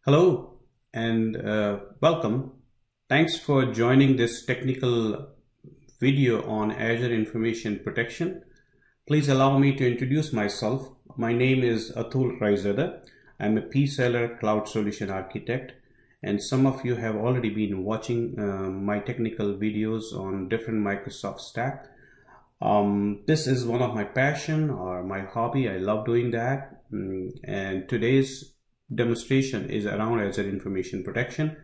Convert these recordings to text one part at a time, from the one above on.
Hello and welcome. Thanks for joining this technical video on Azure Information Protection. Please allow me to introduce myself. My name is Atul Raizada. I'm a P-Seller Cloud Solution Architect, and some of you have already been watching my technical videos on different Microsoft stack. This is one of my passion or my hobby. I love doing that, and today's demonstration is around Azure Information Protection.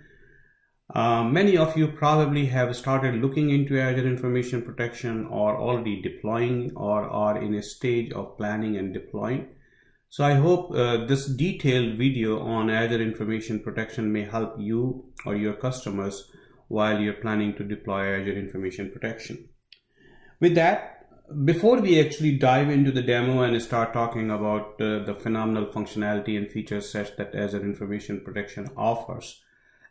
Many of you probably have started looking into Azure Information Protection or already deploying or are in a stage of planning and deploying. So I hope this detailed video on Azure Information Protection may help you or your customers while you're planning to deploy Azure Information Protection. With that, before we actually dive into the demo and start talking about the phenomenal functionality and feature sets that Azure Information Protection offers,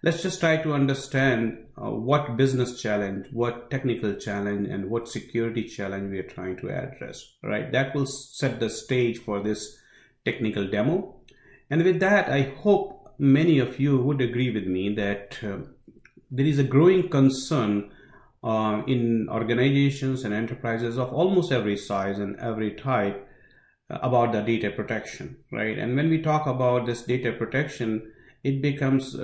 let's just try to understand what business challenge, what technical challenge, and what security challenge we are trying to address, right? That will set the stage for this technical demo. And with that, I hope many of you would agree with me that there is a growing concern in organizations and enterprises of almost every size and every type about the data protection, right? And when we talk about this data protection, it becomes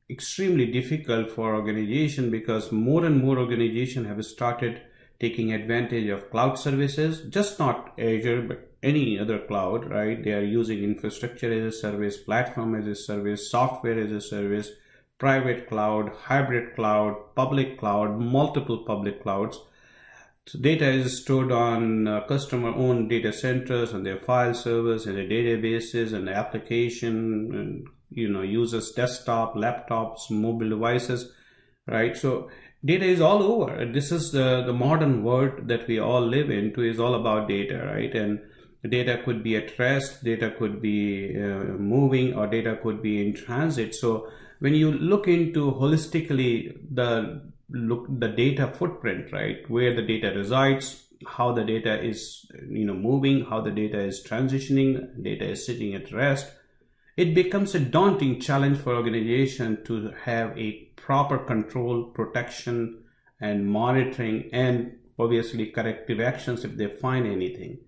extremely difficult for organization because more and more organizations have started taking advantage of cloud services, just not Azure, but any other cloud, right? They are using infrastructure as a service, platform as a service, software as a service, private cloud, hybrid cloud, public cloud, multiple public clouds. So data is stored on customer-owned data centers and their file servers and their databases and the application, and users' desktop, laptops, mobile devices, right? So data is all over. This is the modern world that we all live into is all about data, right? And data could be at rest, data could be moving, or data could be in transit. So when you look into holistically the data footprint, right, where the data resides, how the data is moving, how the data is transitioning, data is sitting at rest, it becomes a daunting challenge for organization to have a proper control, protection, and monitoring, and obviously corrective actions if they find anything.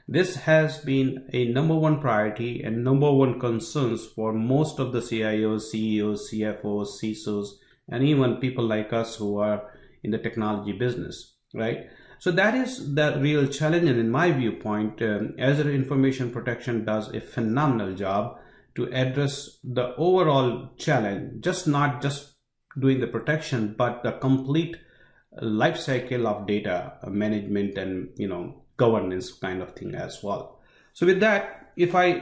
This has been a number one priority and number one concerns for most of the CIOs, CEOs, CFOs, CISOs, and even people like us who are in the technology business, right? So that is the real challenge, and in my viewpoint, Azure Information Protection does a phenomenal job to address the overall challenge, not just doing the protection, but the complete life cycle of data management and governance kind of thing as well. So with that, if I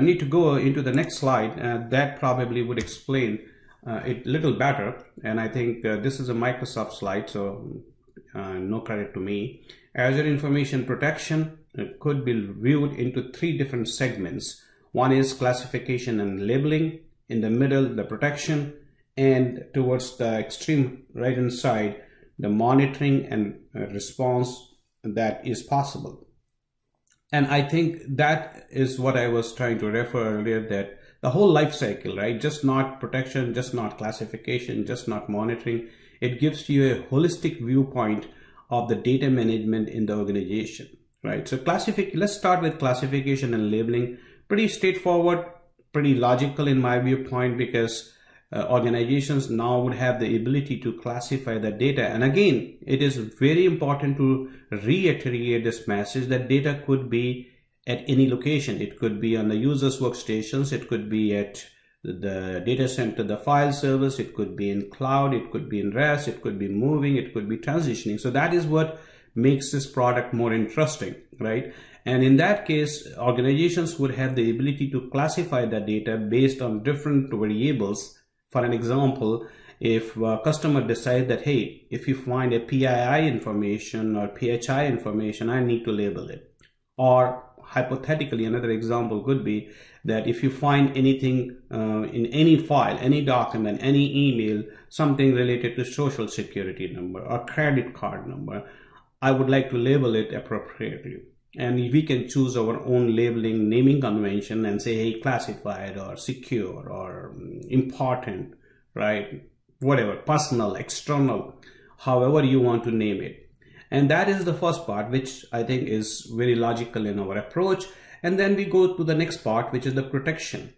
need to go into the next slide, that probably would explain it a little better. And I think this is a Microsoft slide, so no credit to me. Azure Information Protection could be viewed into three different segments. One is classification and labeling, in the middle, the protection, and towards the extreme right hand side, the monitoring and response that is possible. And I think that is what I was trying to refer earlier, that the whole life cycle, right? Just not protection, just not classification, just not monitoring. It gives you a holistic viewpoint of the data management in the organization, right? So let's start with classification and labeling. Pretty straightforward, pretty logical in my viewpoint, because organizations now would have the ability to classify the data. And again, it is very important to reiterate this message that data could be at any location. It could be on the user's workstations, it could be at the data center, the file servers, it could be in cloud, it could be in rest, it could be moving, it could be transitioning. So that is what makes this product more interesting, right? And in that case, organizations would have the ability to classify the data based on different variables. For an example, if a customer decides that, hey, if you find a PII information or PHI information, I need to label it. Or hypothetically, another example could be that if you find anything in any file, any document, any email, something related to social security number or credit card number, I would like to label it appropriately. and we can choose our own labeling naming convention and say, hey, classified or secure or important, right? Whatever, personal, external, however you want to name it. And that is the first part, which I think is very logical in our approach. And then we go to the next part, which is the protection.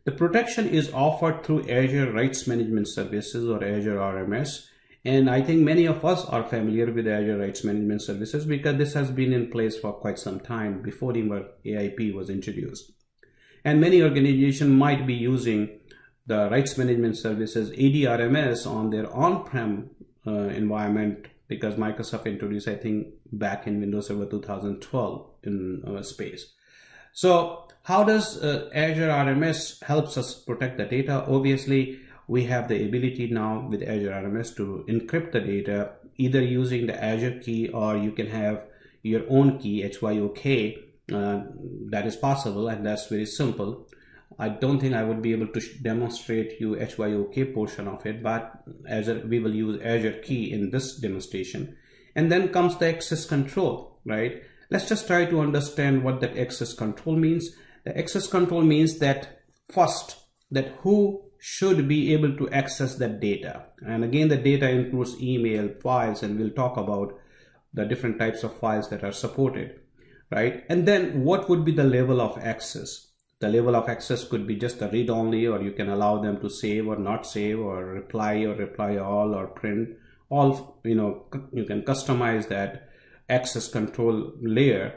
The protection is offered through Azure Rights Management Services or Azure RMS. And I think many of us are familiar with Azure Rights Management Services because this has been in place for quite some time before even AIP was introduced. And many organizations might be using the Rights Management Services ADRMS on their on-prem environment because Microsoft introduced, I think, back in Windows Server 2012 in space. So how does Azure RMS helps us protect the data? Obviously, we have the ability now with Azure RMS to encrypt the data either using the Azure key, or you can have your own key, HYOK. That is possible, and that's very simple. I don't think I would be able to demonstrate you HYOK portion of it, but we will use Azure key in this demonstration. And then comes the access control, right? Let's just try to understand what that access control means. The access control means that first, that who should be able to access that data. And again, the data includes email, files, and we'll talk about the different types of files that are supported, right? And then what would be the level of access? The level of access could be just a read only, or you can allow them to save or not save, or reply all, or print all. You can customize that access control layer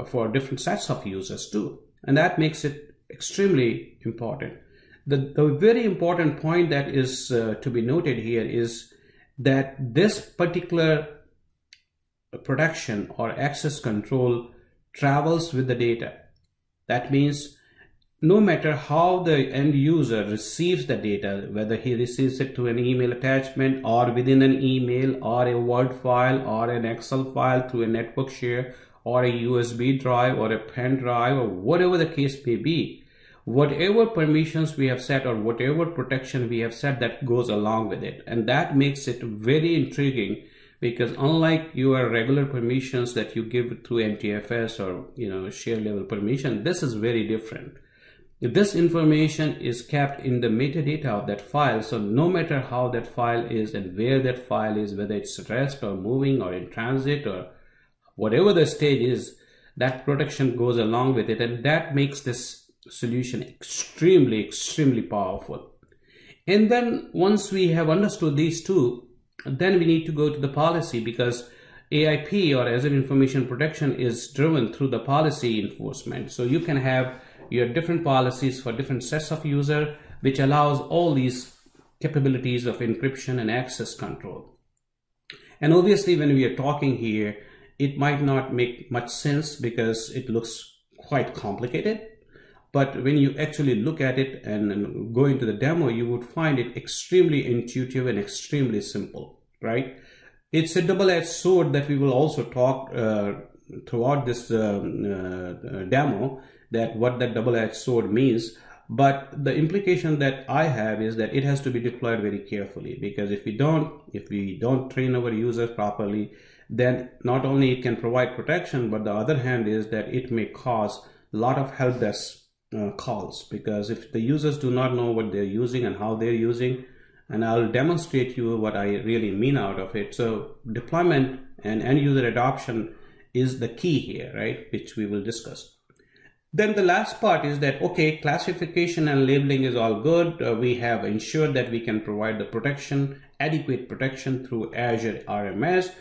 for different sets of users too. And that makes it extremely important. The very important point that is to be noted here is that this particular protection or access control travels with the data. That means no matter how the end user receives the data, whether he receives it to an email attachment or within an email or a Word file or an Excel file through a network share or a USB drive or a pen drive or whatever the case may be, whatever permissions we have set or whatever protection we have set, that goes along with it. And that makes it very intriguing, because unlike your regular permissions that you give through NTFS or share level permission, this is very different. This information is kept in the metadata of that file. So no matter how that file is and where that file is, whether it's at rest or moving or in transit or whatever the stage is, that protection goes along with it. And that makes this solution extremely, extremely powerful. And then once we have understood these two, then we need to go to the policy, because AIP or Azure Information Protection is driven through the policy enforcement. So you can have your different policies for different sets of user, which allows all these capabilities of encryption and access control. And obviously when we are talking here, it might not make much sense because it looks quite complicated. But when you actually look at it and go into the demo, you would find it extremely intuitive and extremely simple, right? It's a double-edged sword that we will also talk throughout this demo, that what that double-edged sword means. But the implication that I have is that it has to be deployed very carefully, because if we don't train our users properly, then not only it can provide protection, but the other hand is that it may cause a lot of help desk calls, because if the users do not know what they're using and how they're using, and I'll demonstrate you what I really mean out of it. So deployment and end user adoption is the key here, right, which we will discuss. Then the last part is that, okay, classification and labeling is all good. We have ensured that we can provide the protection, adequate protection through Azure RMS,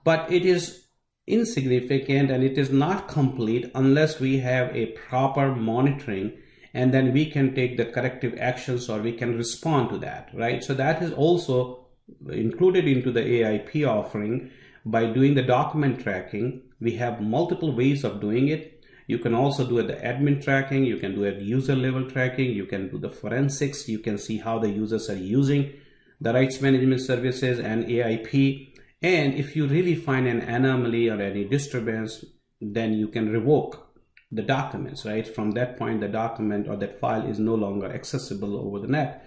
but it is insignificant and it is not complete unless we have a proper monitoring, and then we can take the corrective actions or we can respond to that, right? So that is also included into the AIP offering. By doing the document tracking, we have multiple ways of doing it. You can also do the admin tracking, you can do a user level tracking, you can do the forensics, you can see how the users are using the rights management services and AIP. And if you really find an anomaly or any disturbance, then you can revoke the documents, right? From that point, the document or that file is no longer accessible over the net.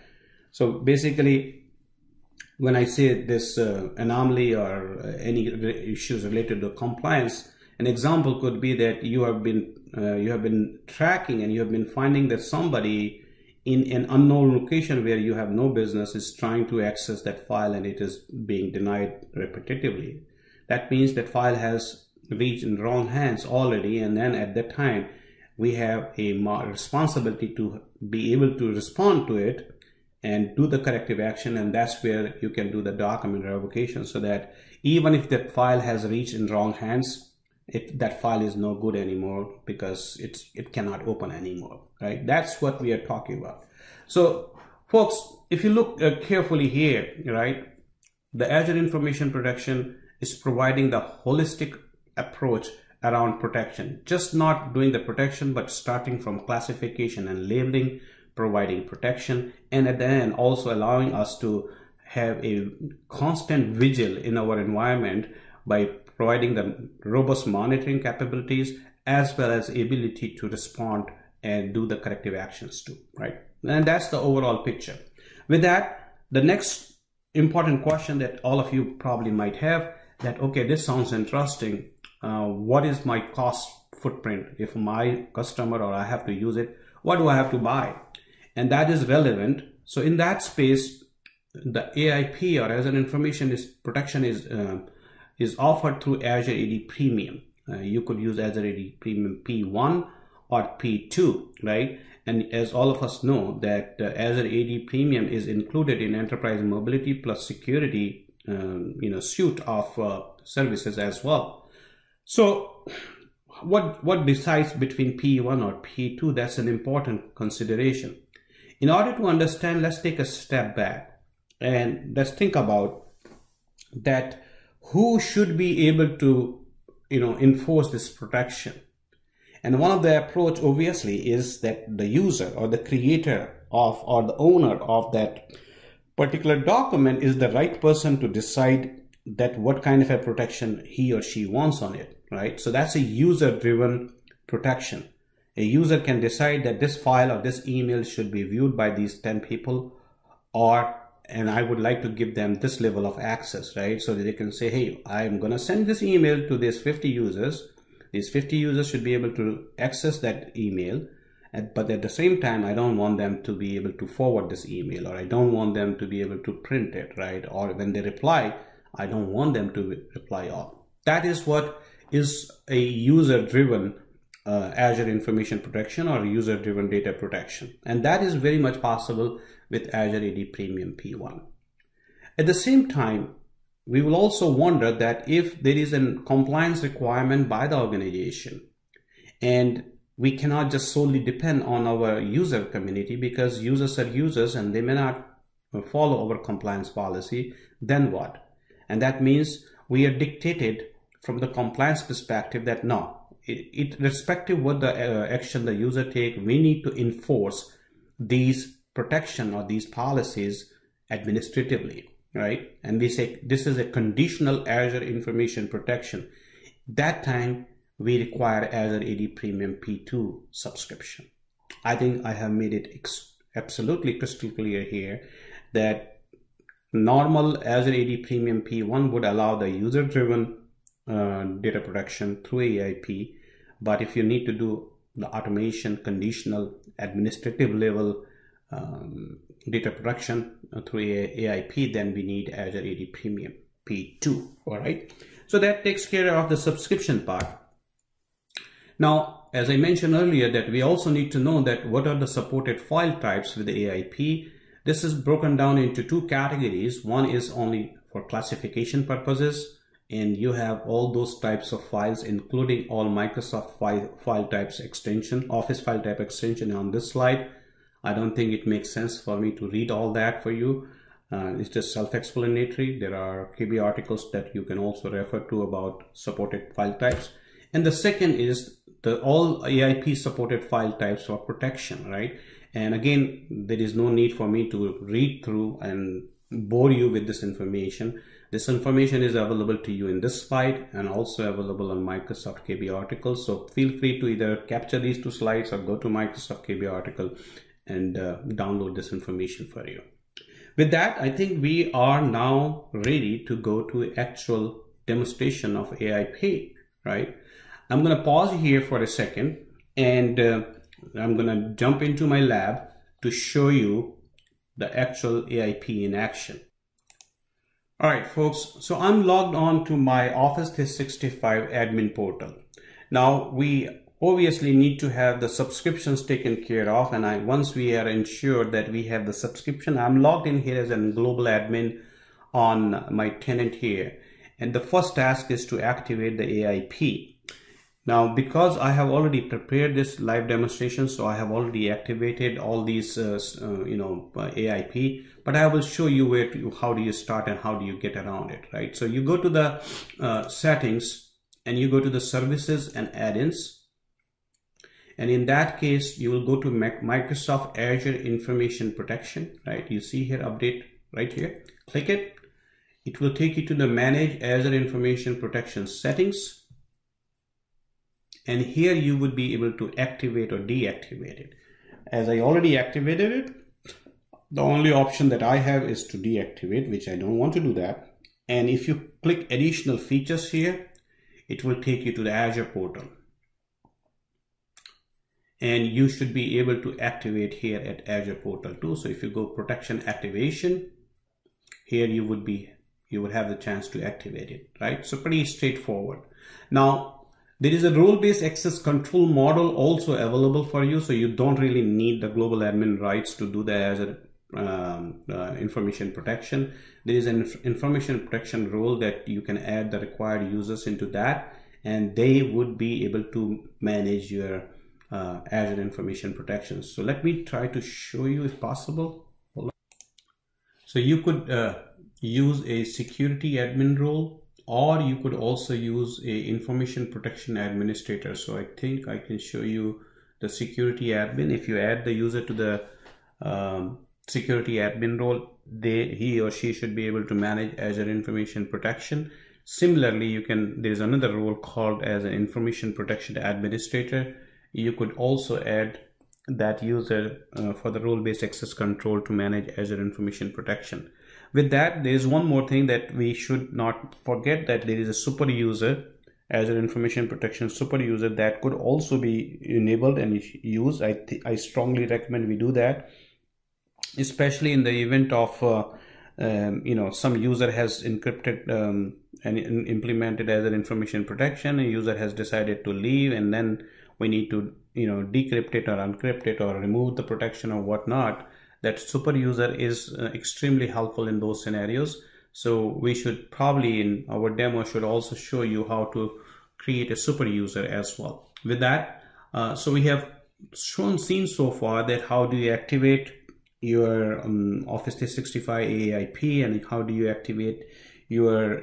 So basically, when I say this anomaly or any issues related to compliance, An example could be that you have been tracking and you have been finding that somebody in an unknown location where you have no business is trying to access that file and it is being denied repetitively. That means that file has reached in wrong hands already, and then at that time we have a responsibility to be able to respond to it and do the corrective action, and that's where you can do the document revocation, so that even if that file has reached in wrong hands, that file is no good anymore because it cannot open anymore, right? That's what we are talking about. So folks, if you look carefully here, right, the Azure Information Protection is providing the holistic approach around protection, just not doing the protection, but starting from classification and labeling, providing protection, and at the end also allowing us to have a constant vigil in our environment by providing the robust monitoring capabilities as well as ability to respond and do the corrective actions too, right? And that's the overall picture. With that, the next important question that all of you probably might have, that okay, this sounds interesting. What is my cost footprint if my customer or I have to use it? What do I have to buy? And that is relevant. So in that space, the AIP or Azure Information Protection is offered through Azure AD Premium. You could use Azure AD Premium P1 or P2, right? And as all of us know that Azure AD Premium is included in Enterprise Mobility plus Security, suite of services as well. So what decides between P1 or P2? That's an important consideration. In order to understand, let's take a step back and let's think about that. Who should be able to, enforce this protection? And one of the approach obviously is that the user or the creator of or the owner of that particular document is the right person to decide that what kind of a protection he or she wants on it, right? So that's a user-driven protection. A user can decide that this file or this email should be viewed by these 10 people, and I would like to give them this level of access, right? So that they can say, hey, I'm going to send this email to these 50 users. These 50 users should be able to access that email. But at the same time, I don't want them to be able to forward this email, or I don't want them to be able to print it, right? Or when they reply, I don't want them to reply all. That is what is a user-driven Azure Information Protection or user-driven data protection. And that is very much possible with Azure AD Premium P1. At the same time, we will also wonder that if there is a compliance requirement by the organization and we cannot just solely depend on our user community because users are users and they may not follow our compliance policy, then what? And that means we are dictated from the compliance perspective that no, irrespective of what the action the user take, we need to enforce these protection or these policies administratively, right? And we say this is a conditional Azure Information Protection. That time we require Azure AD Premium P2 subscription. I think I have made it absolutely crystal clear here that normal Azure AD Premium P1 would allow the user-driven data protection through AIP, but if you need to do the automation, conditional, administrative level data protection through AIP, then we need Azure AD Premium P2. All right, so that takes care of the subscription part. Now, as I mentioned earlier, that we also need to know that what are the supported file types with the AIP. This is broken down into two categories. One is only for classification purposes, and you have all those types of files, including all Microsoft file types extension, Office file type extension on this slide. I don't think it makes sense for me to read all that for you. It's just self-explanatory. There are KB articles that you can also refer to about supported file types. And the second is the all AIP supported file types for protection, right? And again, there is no need for me to read through and bore you with this information. This information is available to you in this slide and also available on Microsoft KB articles. So feel free to either capture these two slides or go to Microsoft KB article and download this information for you. With that, I think we are now ready to go to actual demonstration of AIP, right? I'm going to pause here for a second, and I'm going to jump into my lab to show you the actual AIP in action. All right, folks, so I'm logged on to my Office 365 admin portal. Now, we obviously need to have the subscriptions taken care of, and once we are ensured that we have the subscription, I'm logged in here as a global admin on my tenant here. And the first task is to activate the AIP. Now, because I have already prepared this live demonstration, so I have already activated all these, AIP, but I will show you how do you start and how do you get around it, right? So you go to the settings and you go to the services and add-ins. And in that case, you will go to Microsoft Azure Information Protection, right? You see here, update right here, click it. It will take you to the Manage Azure Information Protection settings. And here you would be able to activate or deactivate it. As I already activated it, the only option that I have is to deactivate, which I don't want to do that. And if you click additional features here, it will take you to the Azure portal. And you should be able to activate here at Azure portal too. So if you go protection activation, here you would have the chance to activate it, right? So pretty straightforward. Now, there is a role-based access control model also available for you, so you don't really need the global admin rights to do the Azure information protection. There is an information protection role that you can add the required users into that, and they would be able to manage your Azure information protection. So let me try to show you if possible. So you could use a security admin role, or you could also use a information protection administrator. So I think I can show you the security admin. If you add the user to the security admin role, he or she should be able to manage Azure information protection. Similarly, there is another role called as an information protection administrator. You could also add that user for the role-based access control to manage Azure information protection. With that, there is one more thing that we should not forget, that there is a super user, Azure Information Protection super user, that could also be enabled and used. I strongly recommend we do that, especially in the event of some user has encrypted and implemented Azure Information Protection. A user has decided to leave, and then we need to decrypt it or uncrypt it or remove the protection or whatnot. That super user is extremely helpful in those scenarios. So we should probably, in our demo, should also show you how to create a super user as well. With that, so we have seen so far that how do you activate your Office 365 AIP, and how do you activate your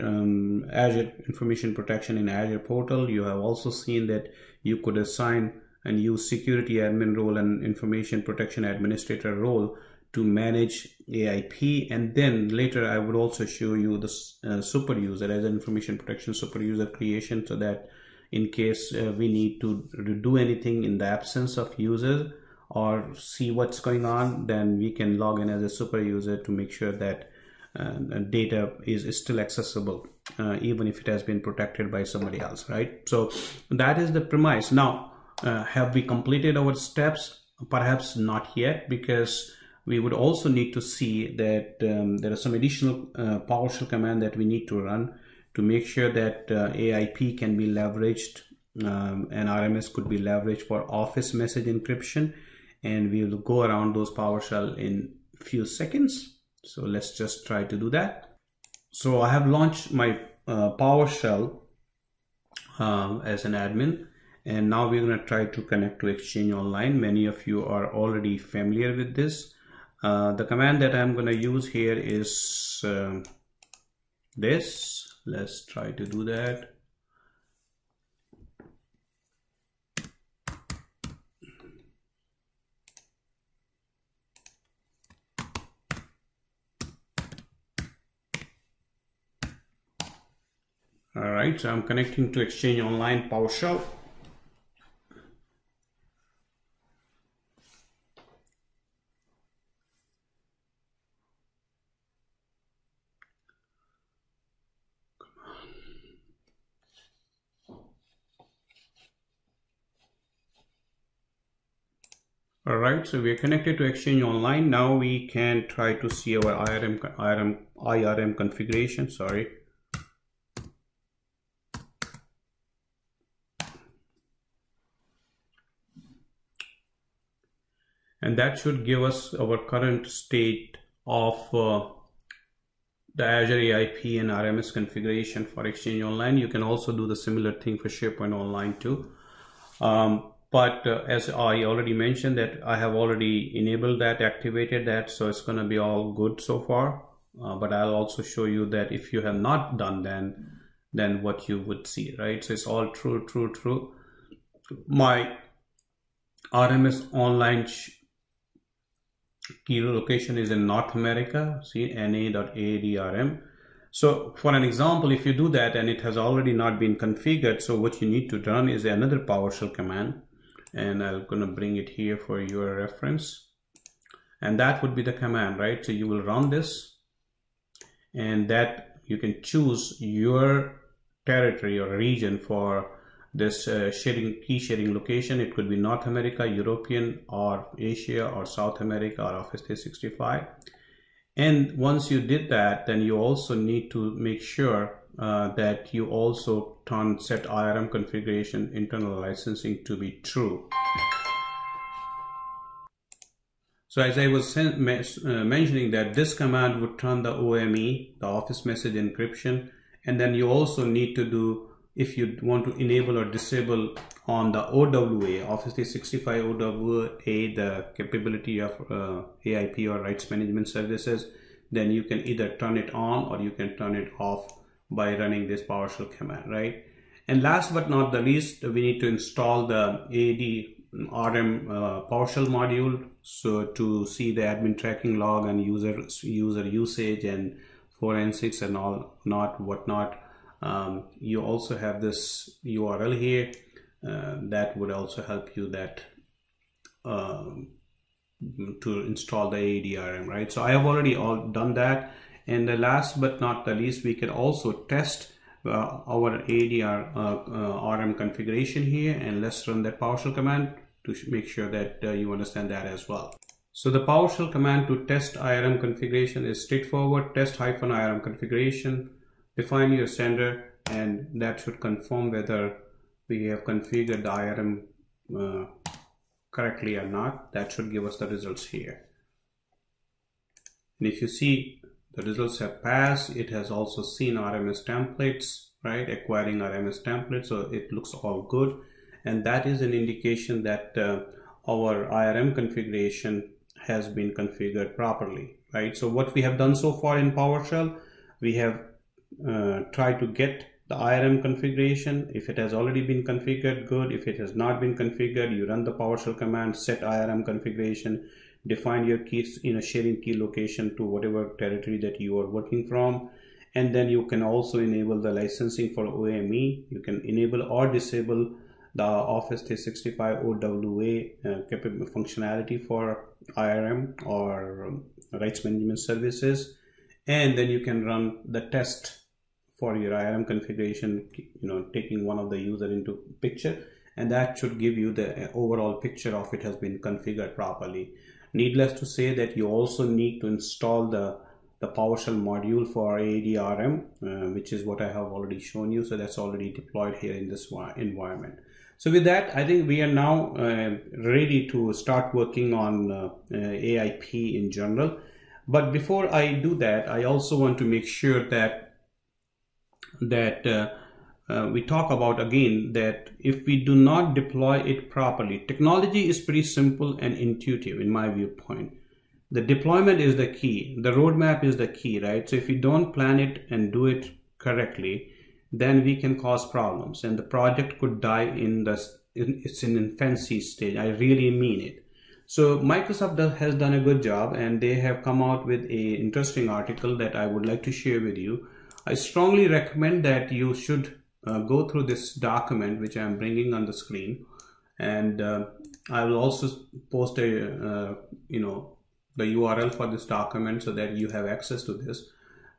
Azure Information Protection in Azure portal. You have also seen that you could assign and use security admin role and information protection administrator role to manage AIP. And then later I would also show you the super user as an information protection super user creation, so that in case we need to do anything in the absence of users or see what's going on, then we can log in as a super user to make sure that data is still accessible even if it has been protected by somebody else, right? So that is the premise. Now, have we completed our steps? Perhaps not yet, because we would also need to see that there are some additional PowerShell command that we need to run to make sure that AIP can be leveraged and RMS could be leveraged for Office message encryption. And we will go around those PowerShell in a few seconds. So let's just try to do that. So I have launched my PowerShell as an admin. And now we're going to try to connect to Exchange Online. Many of you are already familiar with this. The command that I'm going to use here is this. Let's try to do that. All right, so I'm connecting to Exchange Online PowerShell. All right, so we are connected to Exchange Online. Now we can try to see our IRM configuration. Sorry. And that should give us our current state of the Azure AIP and RMS configuration for Exchange Online. You can also do the similar thing for SharePoint Online too. But as I already mentioned that I have already enabled that, activated that, so it's going to be all good so far. But I'll also show you that if you have not done then what you would see, right? So it's all true. My RMS Online key location is in North America. See, na.aadrm. So for an example, if you do that and it has already not been configured, so what you need to run is another PowerShell command, and I'm going to bring it here for your reference, and that would be the command, right? So you will run this, and that you can choose your territory or region for this key sharing location. It could be North America, European, or Asia, or South America, or Office 365. And once you did that, then you also need to make sure that you also set IRM configuration internal licensing to be true. So as I was mentioning, that this command would turn the OME, the Office Message Encryption, and then you also need to do, if you want to enable or disable on the OWA, Office 365 OWA, the capability of AIP or rights management services, then you can either turn it on or you can turn it off by running this PowerShell command, right? And last but not the least, we need to install the ADRM PowerShell module, so to see the admin tracking log and user usage and forensics and all whatnot. You also have this URL here that would also help you that to install the ADRM, right? So I have already done that. And the last but not the least, we can also test our ADRM configuration here, and let's run that PowerShell command to make sure that you understand that as well. So the PowerShell command to test IRM configuration is straightforward. Test-IRM configuration, define your sender, and that should confirm whether we have configured the IRM correctly or not. That should give us the results here. And if you see, the results have passed. It has also seen RMS templates, right? Acquiring RMS templates, so it looks all good. And that is an indication that our IRM configuration has been configured properly, right? So what we have done so far in PowerShell, we have tried to get the IRM configuration. If it has already been configured, good. If it has not been configured, you run the PowerShell command, set IRM configuration, define your keys in a sharing key location to whatever territory that you are working from, and then you can also enable the licensing for OME. You can enable or disable the Office 365 OWA functionality for IRM or rights management services, and then you can run the test for your IRM configuration, taking one of the user into picture, and that should give you the overall picture of it has been configured properly. Needless to say that you also need to install the PowerShell module for ADRM, which is what I have already shown you. So that's already deployed here in this environment. So with that, I think we are now ready to start working on AIP in general. But before I do that, I also want to make sure that we talk about again that if we do not deploy it properly, technology is pretty simple and intuitive in my viewpoint. The deployment is the key, the roadmap is the key, right? So if we don't plan it and do it correctly, then we can cause problems and the project could die in its infancy stage. I really mean it. So Microsoft has done a good job, and they have come out with an interesting article that I would like to share with you. I strongly recommend that you should go through this document, which I am bringing on the screen, and I will also post the URL for this document so that you have access to this.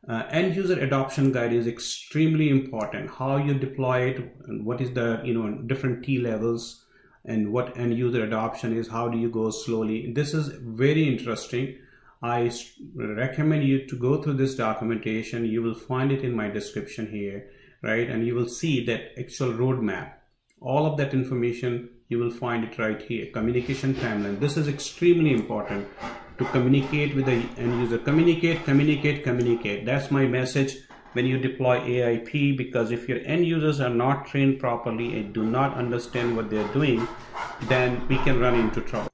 End user adoption guide is extremely important. How you deploy it, and what is the different T levels, and what end user adoption is, how do you go slowly. This is very interesting. I recommend you to go through this documentation. You will find it in my description here, right? And you will see that actual roadmap. All of that information, you will find it right here. Communication timeline. This is extremely important to communicate with the end user. Communicate, communicate, communicate. That's my message when you deploy AIP, because if your end users are not trained properly and do not understand what they're doing, then we can run into trouble.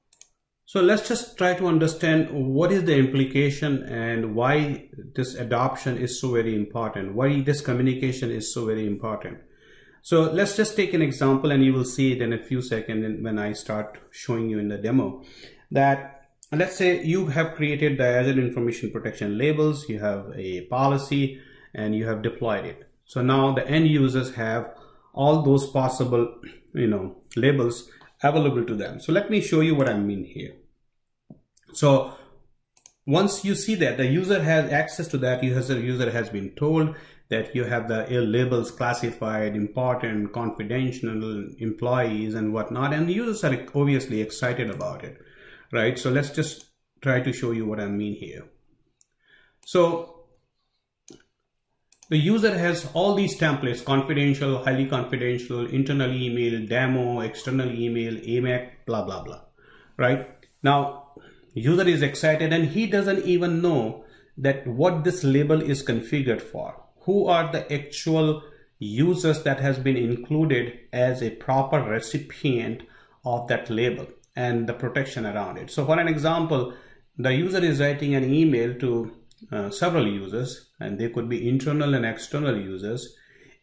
So let's just try to understand what is the implication and why this adoption is so very important, why this communication is so very important. So let's just take an example, and you will see it in a few seconds when I start showing you in the demo. That let's say you have created the Azure Information Protection labels, you have a policy, and you have deployed it. So now the end users have all those possible, labels available to them. So let me show you what I mean here. So once you see that the user has access to that, user has been told that you have the labels classified, important, confidential, employees and whatnot, and the users are obviously excited about it, right? So let's just try to show you what I mean here. So the user has all these templates: confidential, highly confidential, internal email, demo, external email, AMAC, blah, blah, blah, right? Now, user is excited and he doesn't even know that what this label is configured for. Who are the actual users that has been included as a proper recipient of that label and the protection around it. So for an example, the user is writing an email to several users, and they could be internal and external users,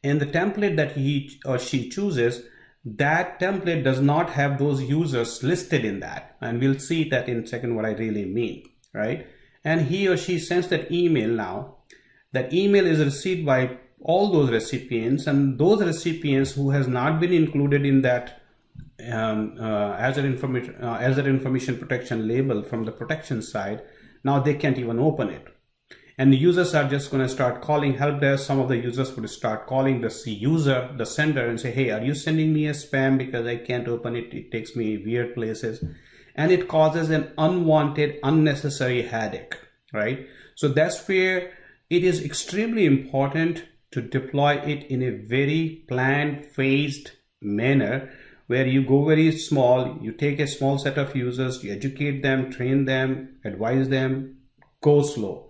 and the template that he or she chooses, that template does not have those users listed in that, and we'll see that in a second what I really mean, right? And he or she sends that email. Now that email is received by all those recipients, and those recipients who has not been included in that Azure Information Protection label from the protection side, now they can't even open it. And the users are just going to start calling help desk. Some of the users would start calling the user, the sender, and say, hey, are you sending me a spam because I can't open it? It takes me weird places. And it causes an unwanted, unnecessary headache, right? So that's where it is extremely important to deploy it in a very planned, phased manner, where you go very small, you take a small set of users, you educate them, train them, advise them, go slow,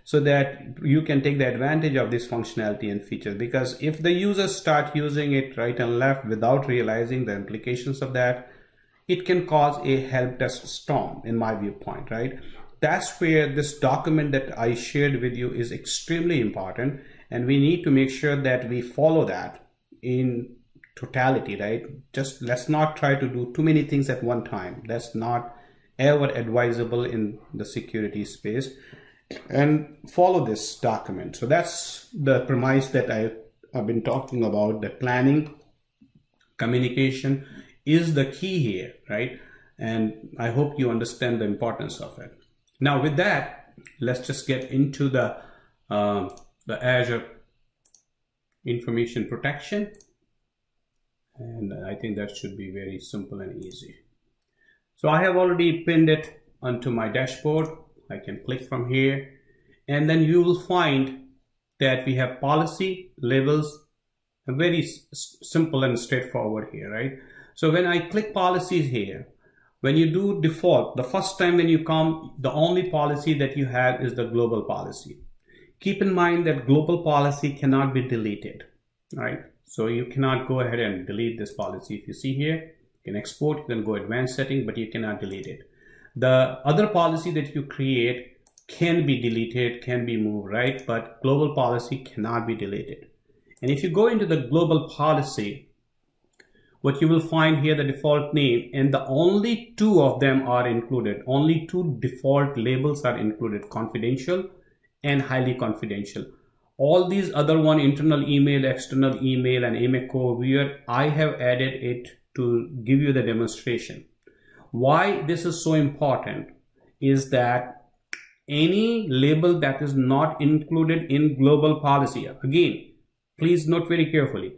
so that you can take the advantage of this functionality and features. Because if the users start using it right and left without realizing the implications of that, it can cause a help desk storm, in my viewpoint, right? That's where this document that I shared with you is extremely important, and we need to make sure that we follow that in totality, right? Just let's not try to do too many things at one time. That's not ever advisable in the security space, and follow this document. So that's the premise that I've been talking about. The planning, communication is the key here, right? And I hope you understand the importance of it. Now with that, let's just get into the Azure Information Protection, and I think that should be very simple and easy. So I have already pinned it onto my dashboard. I can click from here, and then you will find that we have policy, labels, very simple and straightforward here, right? So when I click policies here, when you do default, the first time when you come, the only policy that you have is the global policy. Keep in mind that global policy cannot be deleted, right? So you cannot go ahead and delete this policy. If you see here, you can export, you can go advanced setting, but you cannot delete it. The other policy that you create can be deleted, can be moved, right? But global policy cannot be deleted. And if you go into the global policy, what you will find here, the default name, and the only two of them are included. Only two default labels are included: confidential and highly confidential. All these other one, internal email, external email, and AMAC where I have added it to give you the demonstration. Why this is so important is that any label that is not included in global policy, again, please note very carefully,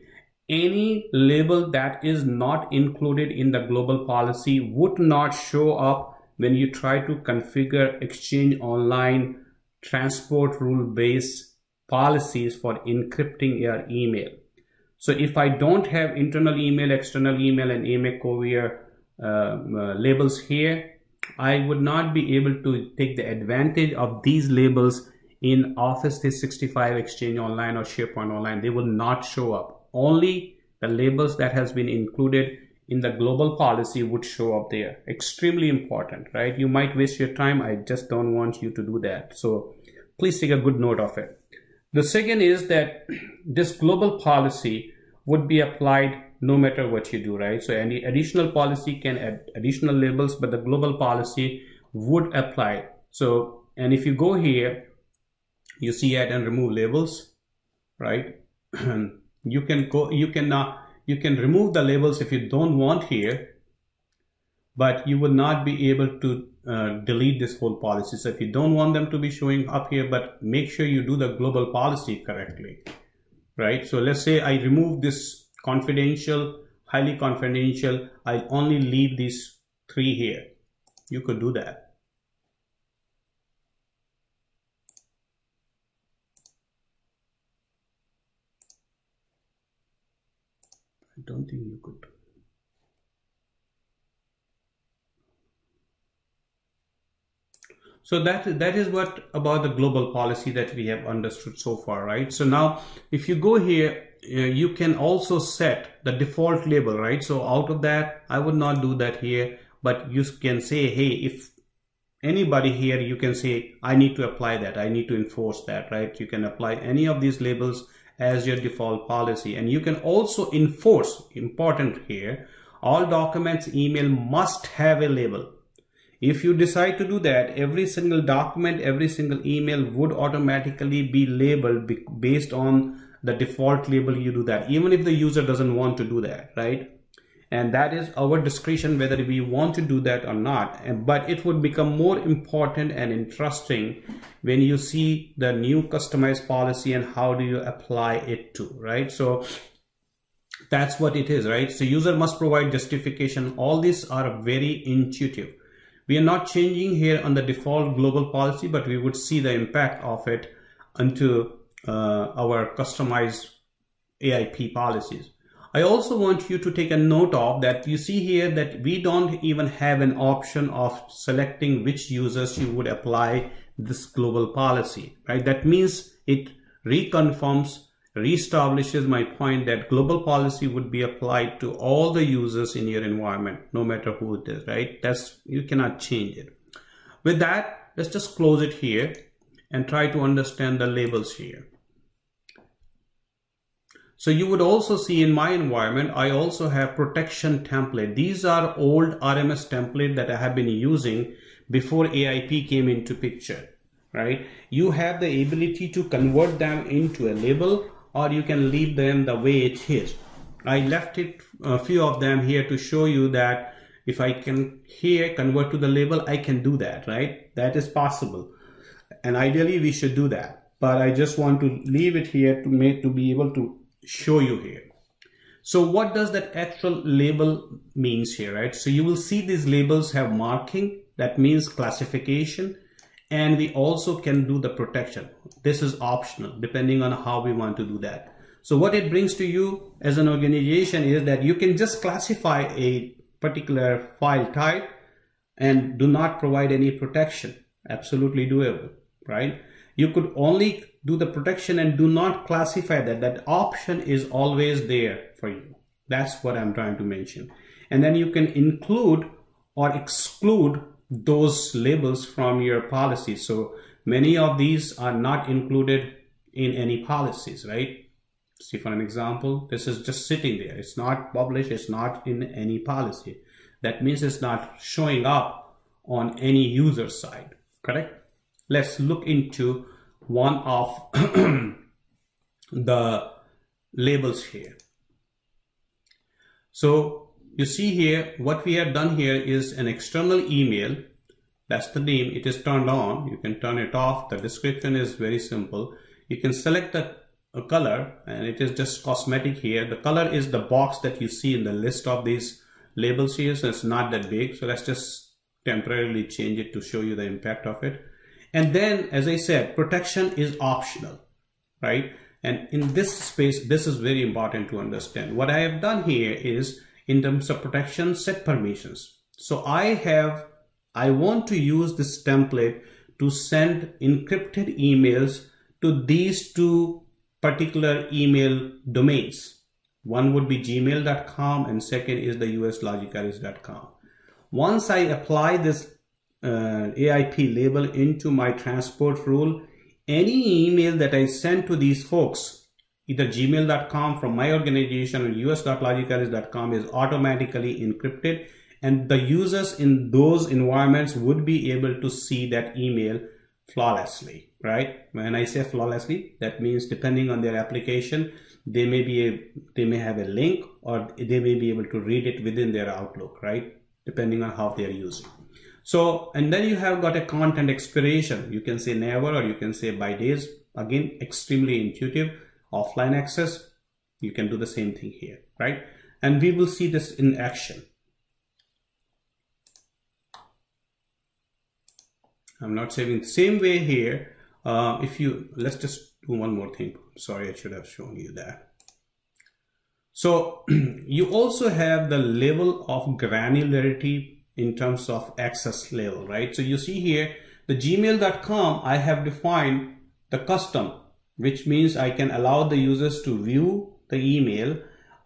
any label that is not included in the global policy would not show up when you try to configure Exchange Online transport rule based policies for encrypting your email. So if I don't have internal email, external email, and AMAC courier labels here, I would not be able to take the advantage of these labels in Office 365 Exchange Online or SharePoint Online. They will not show up. Only the labels that has been included in the global policy would show up there. Extremely important, right? You might waste your time. I just don't want you to do that. So please take a good note of it. The second is that this global policy would be applied no matter what you do, right? So any additional policy can add additional labels, but the global policy would apply. So, and if you go here, you see add and remove labels, right? You can remove the labels if you don't want here, but you will not be able to delete this whole policy. So if you don't want them to be showing up here, but make sure you do the global policy correctly, right? So let's say I remove this confidential, highly confidential. I only leave these 3 here. You could do that. I don't think you could. So that is what about the global policy that we have understood so far, right? So now if you go here, you can also set the default label, right? So out of that, I would not do that here, but you can say, hey, if anybody here, you can say, I need to apply that, I need to enforce that, right? You can apply any of these labels as your default policy. And you can also enforce, important here, all documents email must have a label. If you decide to do that, every single document, every single email would automatically be labeled based on the default label you do that, even if the user doesn't want to do that, right? And that is our discretion whether we want to do that or not. But it would become more important and interesting when you see the new customized policy and how do you apply it to, right? So that's what it is, right? So user must provide justification. All these are very intuitive. We are not changing here on the default global policy, but we would see the impact of it onto our customized AIP policies. I also want you to take a note of that. You see here that we don't even have an option of selecting which users you would apply this global policy, right? That means it reconfirms, reestablishes my point that global policy would be applied to all the users in your environment, no matter who it is, right? You cannot change it. With that, let's just close it here and try to understand the labels here. So you would also see in my environment, I also have protection template. These are old RMS template that I have been using before AIP came into picture, right? You have the ability to convert them into a label, or you can leave them the way it is. I left it a few of them here to show you that if I can here convert to the label, I can do that, right? That is possible. And ideally we should do that. But I just want to leave it here to be able to show you here. So what does that actual label means here, right? So you will see these labels have marking, that means classification. And we also can do the protection. This is optional depending on how we want to do that. So what it brings to you as an organization is that you can just classify a particular file type and do not provide any protection. Absolutely doable, right? You could only do the protection and do not classify that. That option is always there for you. That's what I'm trying to mention. And then you can include or exclude those labels from your policy. So many of these are not included in any policies, right? See, for an example, this is just sitting there. It's not published. It's not in any policy. That means it's not showing up on any user side, correct? Let's look into one of the labels here. So you see here, what we have done here is an external email. That's the name. It is turned on. You can turn it off. The description is very simple. You can select the a color, and it is just cosmetic here. The color is the box that you see in the list of these labels here, so it's not that big. So let's just temporarily change it to show you the impact of it. And then, as I said, protection is optional, right? And in this space, this is very important to understand. What I have done here is, in terms of protection, set permissions. So I want to use this template to send encrypted emails to these two particular email domains. One would be gmail.com and second is the uslogicalis.com. Once I apply this AIP label into my transport rule, any email that I send to these folks, either gmail.com from my organization or us.logicalis.com, is automatically encrypted, and the users in those environments would be able to see that email flawlessly, right? When I say flawlessly, that means depending on their application, they may have a link, or they may be able to read it within their Outlook, right? Depending on how they are using. So, and then you have got a content expiration. You can say never, or you can say by days. Again, extremely intuitive. Offline access, you can do the same thing here, right? And we will see this in action. I'm not saving the same way here. Let's just do one more thing. Sorry, I should have shown you that. So you also have the level of granularity in terms of access level, right? So you see here, the gmail.com, I have defined the custom, which means I can allow the users to view the email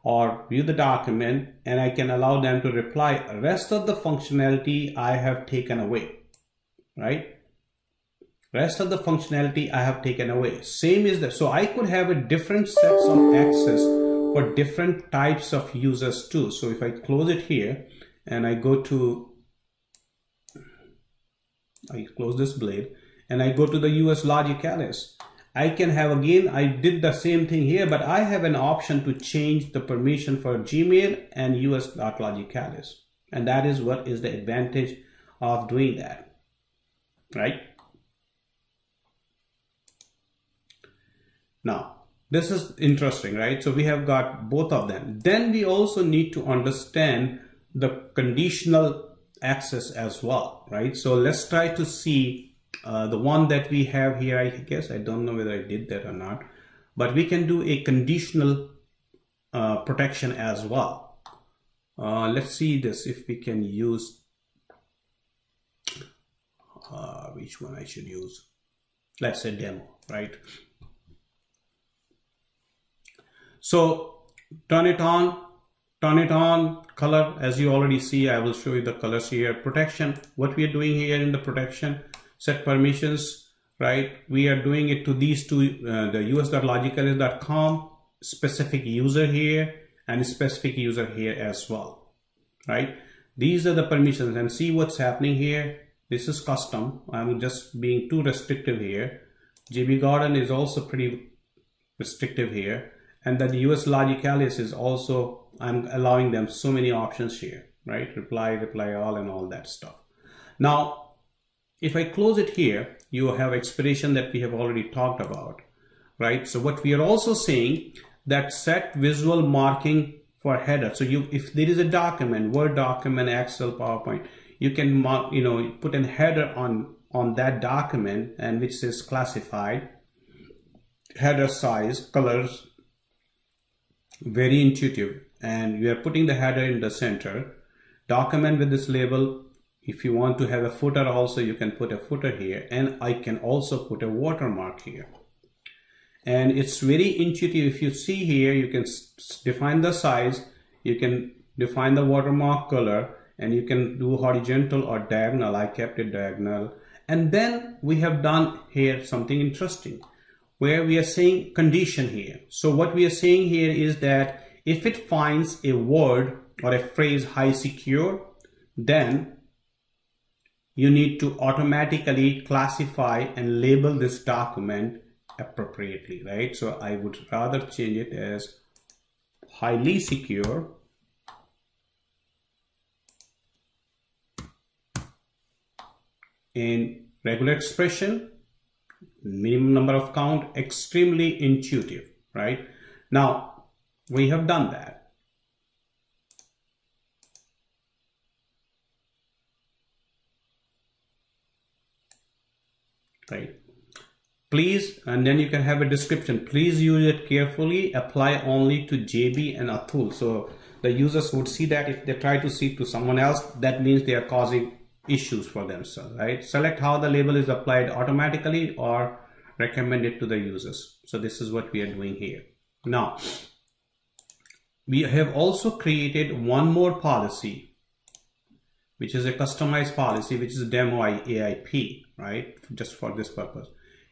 or view the document, and I can allow them to reply. The rest of the functionality I have taken away, right? Rest of the functionality I have taken away. Same is that. So I could have a different sets of access for different types of users too. So if I close it here and I close this blade and I go to the US Logicalis, I can have, again, I did the same thing here, but I have an option to change the permission for Gmail and US.Logicalis. And that is what is the advantage of doing that, right? Now, this is interesting, right? So we have got both of them. Then we also need to understand the conditional access as well, right? So let's try to see the one that we have here. I guess, I don't know whether I did that or not, but we can do a conditional protection as well. Let's see this, if we can use, which one I should use. Let's say demo, right? So turn it on, color, as you already see. I will show you the colors here. Protection, what we are doing here in the protection, set permissions, right? We are doing it to these two, the us.logicalis.com specific user here and specific user here as well, right? These are the permissions, and see what's happening here. This is custom. I'm just being too restrictive here. GB Garden is also pretty restrictive here. And then the US Logicalis is also, I'm allowing them so many options here, right? Reply all, and all that stuff. Now, if I close it here, you have expiration that we have already talked about, right? So what we are also saying, that set visual marking for header. So if there is a document, Word document, Excel, PowerPoint, you can mark, put a header on that document, and which says classified, header size, colors. Very intuitive, and we are putting the header in the center. Document with this label. If you want to have a footer also, you can put a footer here, and I can also put a watermark here. And it's very intuitive. If you see here, you can define the size, you can define the watermark color, and you can do horizontal or diagonal. I kept it diagonal. And then we have done here something interesting, where we are saying condition here. So what we are saying here is that if it finds a word or a phrase high secure, then you need to automatically classify and label this document appropriately, right? So I would rather change it as highly secure in regular expression, minimum number of count, extremely intuitive, right? Now, we have done that. Right? Please, and then you can have a description. Please use it carefully. Apply only to JB and Atul. So the users would see that. If they try to see to someone else, that means they are causing issues for themselves, right? Select how the label is applied automatically or recommend it to the users. So this is what we are doing here. Now, we have also created one more policy, which is a customized policy, which is demo AIP, right? Just for this purpose.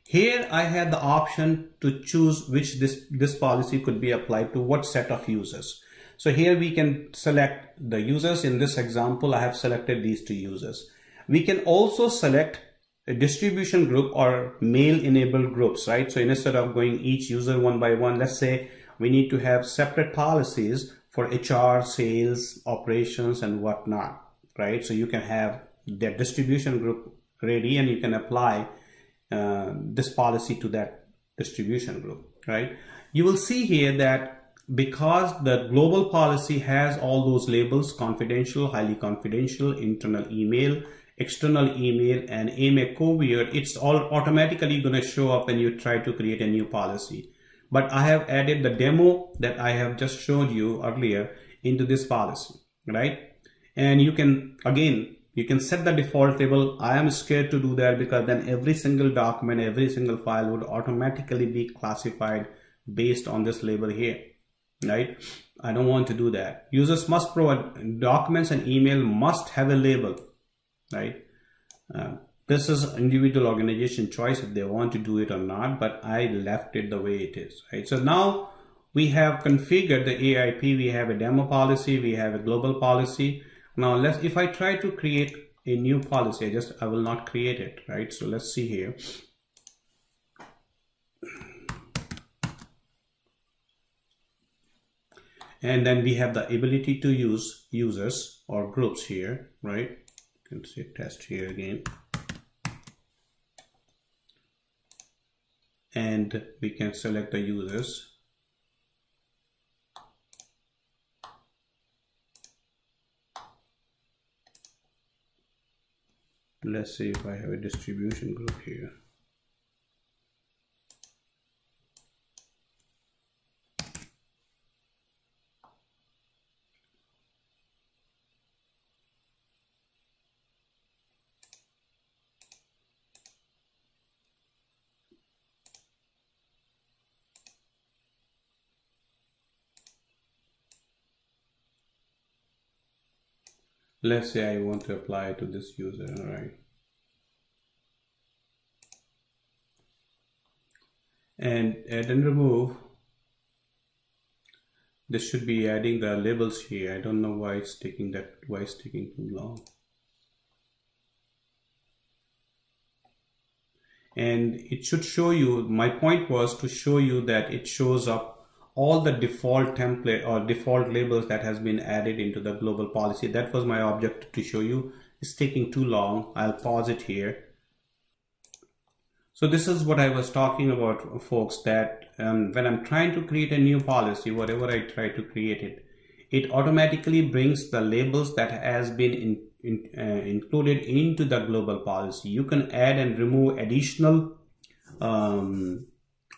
Here I have the option to choose which this policy could be applied to what set of users. So here we can select the users. In this example, I have selected these two users. We can also select a distribution group or mail enabled groups, right? So instead of going each user one by one, let's say we need to have separate policies for HR, sales, operations, and whatnot, right? So you can have their distribution group ready and you can apply this policy to that distribution group, right? You will see here that because the global policy has all those labels: confidential, highly confidential, internal email, external email, and AMA courier, it's all automatically going to show up when you try to create a new policy. But I have added the demo that I have just showed you earlier into this policy, right? And you can, again, you can set the default label. I am scared to do that because then every single document, every single file would automatically be classified based on this label here, right? I don't want to do that. Users must provide documents and email must have a label, right? This is individual organization choice if they want to do it or not, but I left it the way it is, right? So now we have configured the AIP. We have a demo policy, we have a global policy. Now if I try to create a new policy, I will not create it, right? So let's see here. And then we have the ability to use users or groups here, right? You can see test here again. And we can select the users. Let's see if I have a distribution group here. Let's say I want to apply to this user, all right? And add and remove. This should be adding the labels here. I don't know why it's taking too long. And it should show you, my point was to show you that it shows up all the default template or default labels that has been added into the global policy. That was my object to show you. It's taking too long. I'll pause it here. So this is what I was talking about, folks, that when I'm trying to create a new policy, whatever I try to create it, it automatically brings the labels that has been included into the global policy. You can add and remove additional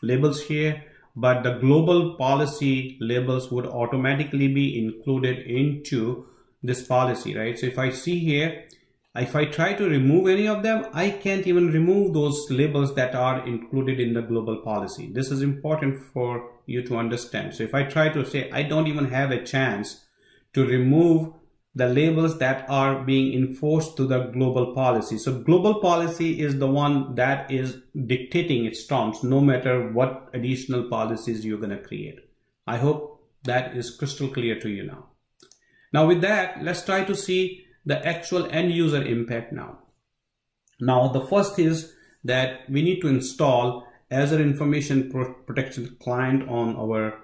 labels here, but the global policy labels would automatically be included into this policy, right? So if I see here, if I try to remove any of them, I can't even remove those labels that are included in the global policy. This is important for you to understand. So if I try to say, I don't even have a chance to remove the labels that are being enforced to the global policy. So global policy is the one that is dictating its terms, no matter what additional policies you're going to create. I hope that is crystal clear to you now. Now with that, let's try to see the actual end user impact now. Now the first is that we need to install Azure Information Protection Client on our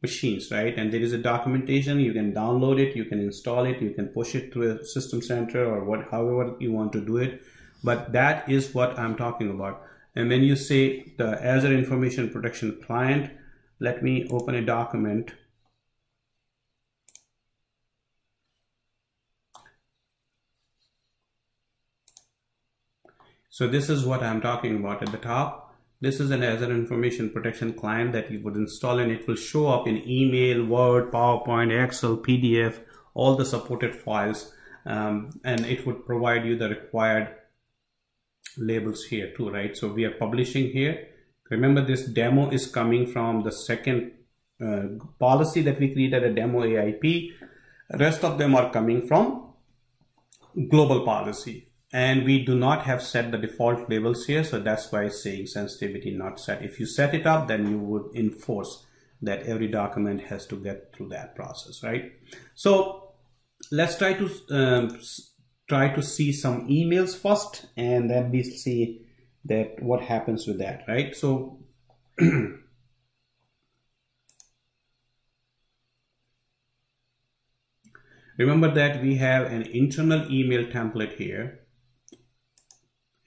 machines, right? And there is a documentation. You can download it, you can install it, you can push it to a system center or however you want to do it. But that is what I'm talking about. And when you say the Azure Information Protection Client, Let me open a document. So this is what I'm talking about at the top. This is an Azure Information Protection client that you would install, and it will show up in email, Word, PowerPoint, Excel, PDF, all the supported files, and it would provide you the required labels here too, right? So we are publishing here. Remember, this demo is coming from the second policy that we created, a demo AIP. The rest of them are coming from global policy. And we do not have set the default labels here, so that's why it's saying sensitivity not set. If you set it up, then you would enforce that every document has to get through that process, right? So let's try to see some emails first, and then we see that what happens with that, right? So remember that we have an internal email template here.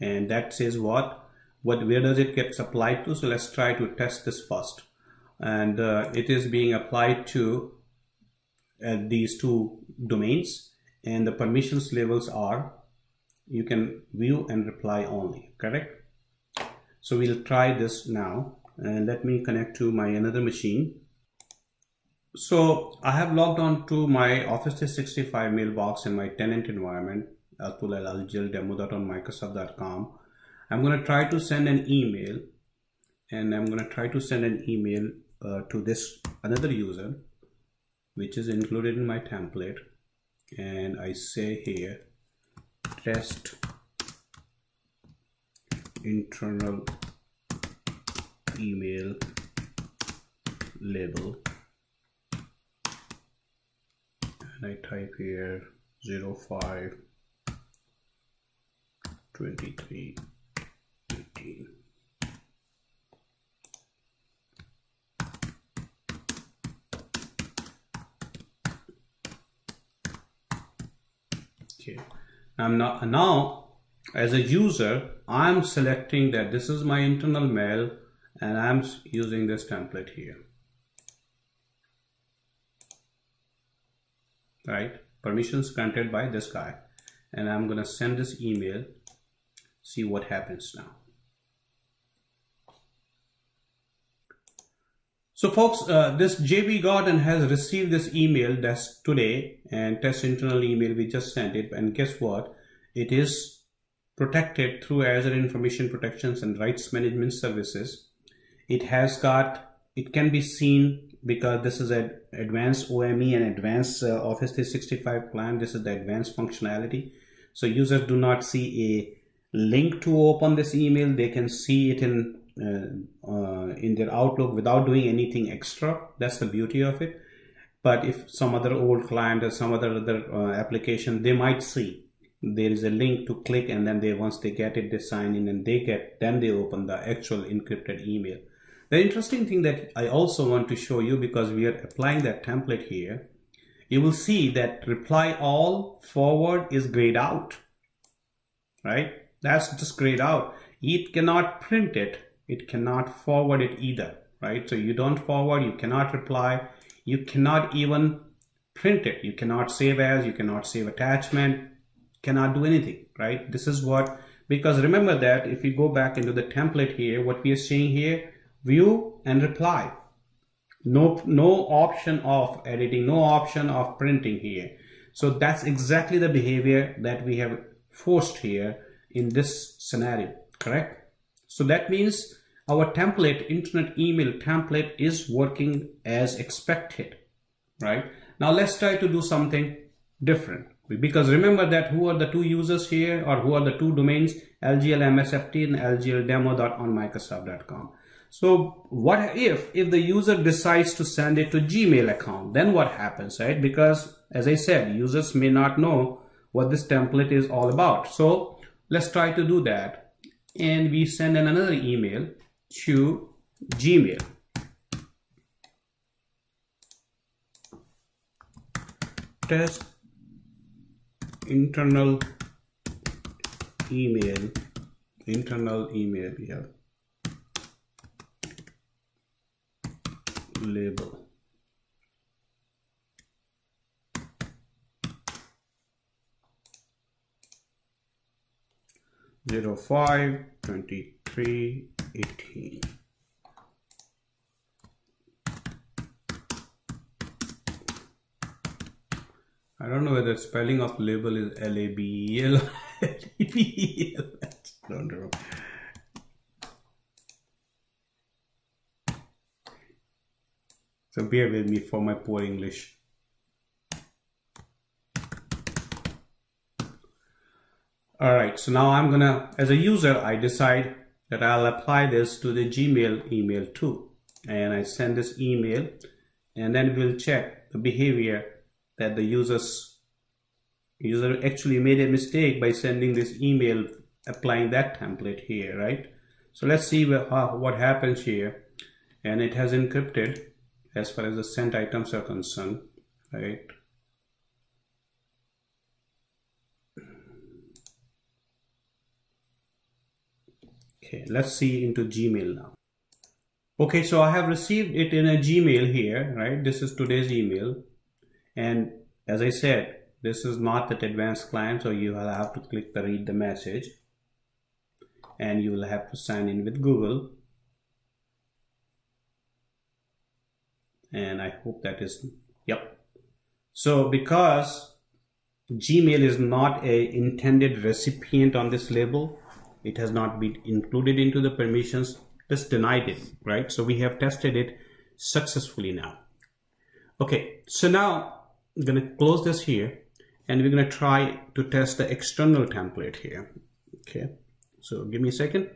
And that says where does it get applied to? So let's try to test this first. And it is being applied to these two domains, and the permissions levels are, you can view and reply only, correct? So we'll try this now, and let me connect to my another machine. So I have logged on to my Office 365 mailbox in my tenant environment, algildemo.onmicrosoft.com. I'm going to try to send an email, and I'm going to try to send an email to this another user, which is included in my template. And I say here, test internal email label, and I type here 05 23 18. Okay, now as a user, I'm selecting that this is my internal mail, and I'm using this template here, right? Permissions granted by this guy, and I'm gonna send this email. See what happens now. So folks, this JB Gordon has received this email that's today, and test internal email, we just sent it, and guess what? It is protected through Azure Information Protections and Rights Management Services. It can be seen because this is an advanced OME and advanced Office 365 client. This is the advanced functionality. So users do not see a link to open this email. They can see it in their Outlook without doing anything extra. That's the beauty of it. But if some other old client or some other application, they might see there is a link to click, and then once they get it, they sign in, and then they open the actual encrypted email. The interesting thing that I also want to show you, because we are applying that template here, you will see that reply all forward is grayed out, right? That's just grayed out. It cannot print it. It cannot forward it either, right? So you don't forward, you cannot reply, you cannot even print it. You cannot save as, you cannot save attachment, cannot do anything, right? This is what, because remember that if you go back into the template here, what we are seeing here, view and reply. No option of editing, no option of printing here. So that's exactly the behavior that we have forced here in this scenario, correct? So that means our template, internet email template, is working as expected, right? Now let's try to do something different, because remember that who are the two users here, or who are the two domains, LGL-MSFT and LGL-demo.onmicrosoft.com. So what if the user decides to send it to Gmail account? Then what happens, right? Because as I said, users may not know what this template is all about. So let's try to do that. And we send another email to Gmail. Test internal email here. label. Zero 05 23 18. I don't know whether spelling of label is L-A-B-E-L or L-E-B-E-L. I don't know. So bear with me for my poor English. All right, so now I'm gonna, as a user, I decide that I'll apply this to the Gmail email too. And I send this email, and then we'll check the behavior that the user actually made a mistake by sending this email, applying that template here, right? So let's see what happens here. And it has encrypted as far as the sent items are concerned, right? Okay, let's see into Gmail now. Okay, so I have received it in a Gmail here, right? This is today's email. And as I said, this is not that advanced client, so you will have to click the read the message. And you will have to sign in with Google. And I hope that is, yep. So because Gmail is not a intended recipient on this label, it has not been included into the permissions, just denied it, right? So we have tested it successfully now. Okay, so now I'm going to close this here, and we're going to try to test the external template here. Okay, so give me a second.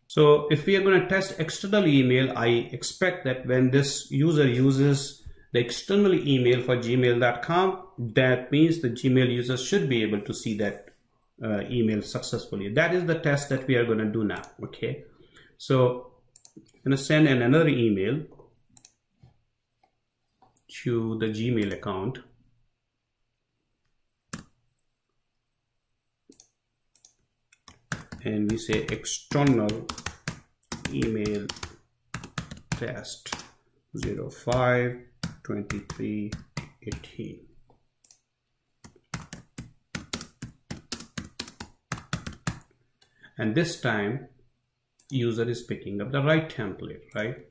So if we are going to test external email, I expect that when this user uses the external email for gmail.com, that means the Gmail user should be able to see that email successfully. That is the test that we are going to do now. Okay, so I'm going to send another email to the Gmail account. And we say external email test 05 23 18. And this time user is picking up the right template, right?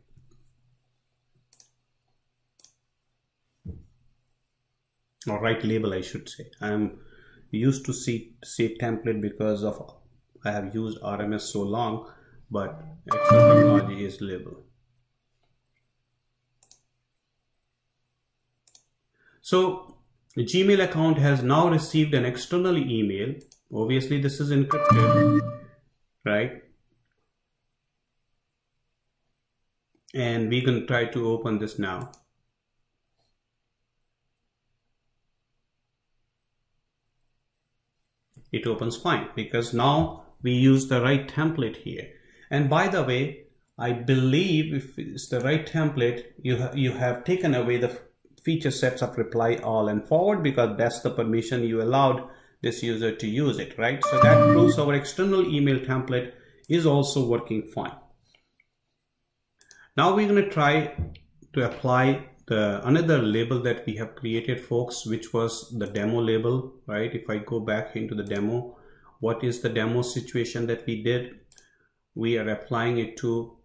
Or right label, I should say. I'm used to say template because of I have used RMS so long, but actual terminology is label. So the Gmail account has now received an external email. Obviously this is encrypted, right? And we can try to open this now. It opens fine because now we use the right template here. And by the way, I believe if it's the right template, you have taken away the feature sets of reply all and forward, because that's the permission you allowed this user to use it, right? So that proves our external email template is also working fine. Now we're going to try to apply the another label that we have created, folks, which was the demo label, right? If I go back into the demo, what is the demo situation that we did? We are applying it to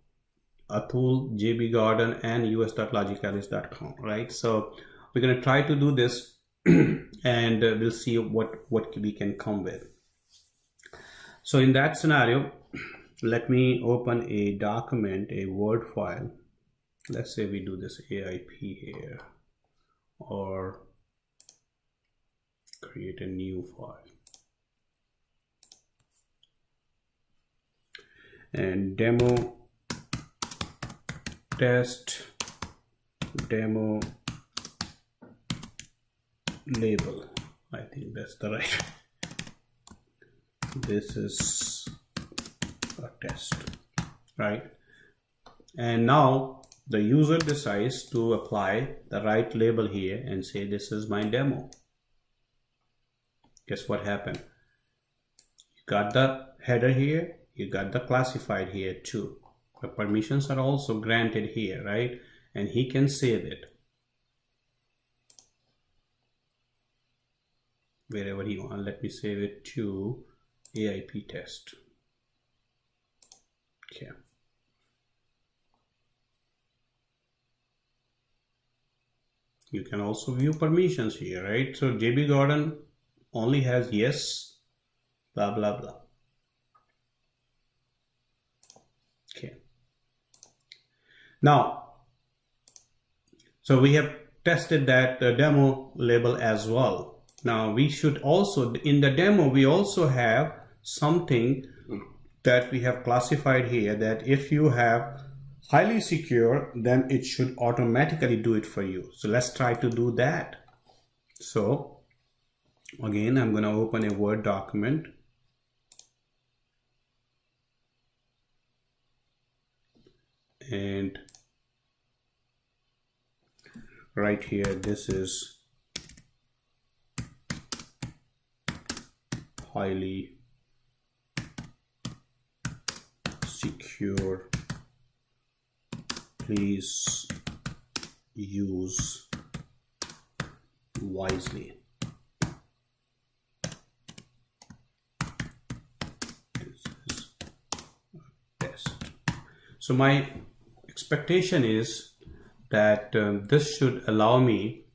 Atul, JB Garden, and us.logicalis.com, right? So we're going to try to do this and we'll see what we can come with. So in that scenario, let me open a document, a Word file. Let's say we do this AIP here, or create a new file. And demo test demo label. I think that's the right. This is a test, right? And now the user decides to apply the right label here and say this is my demo. Guess what happened? You got the header here, you got the classified here too. The permissions are also granted here, right? and he can save it wherever he wants. Let me save it to AIP test. Okay. You can also view permissions here, right? So JB Gordon only has yes, blah, blah, blah. Okay. Now, so we have tested that demo label as well. Now we should also, in the demo, we also have something that we have classified here, that if you have highly secure, then it should automatically do it for you. So let's try to do that. So again, I'm going to open a Word document. And right here, this is highly secure. Please use wisely. This is a test. So my expectation is that this should allow me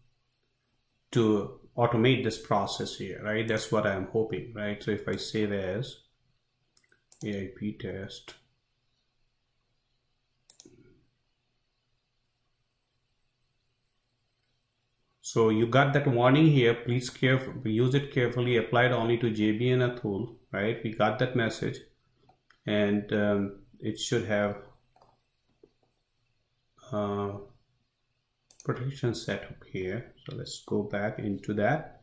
to automate this process here, right? That's what I'm hoping, right? So if I save as AIP test, so you got that warning here, please use it carefully, applied only to JB and Atul, right? We got that message, and it should have protection set up here. So let's go back into that.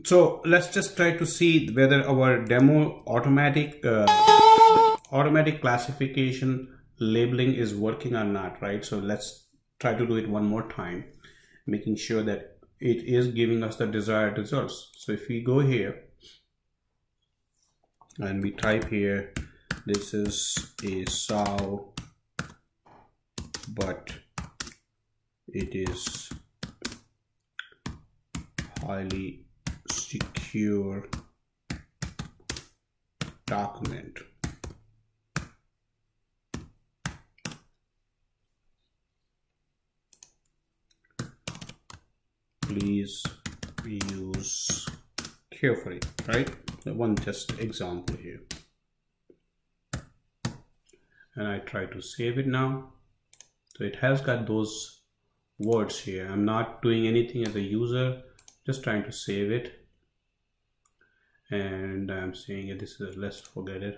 So let's just try to see whether our demo automatic classification labeling is working or not, right? So let's try to do it one more time, making sure that it is giving us the desired results. So if we go here and we type here, this is a sow, but it is highly secure document. Please use carefully, right? One just example here. And I try to save it now. So it has got those words here. I'm not doing anything as a user, just trying to save it. And I'm saying this is, let's forget it.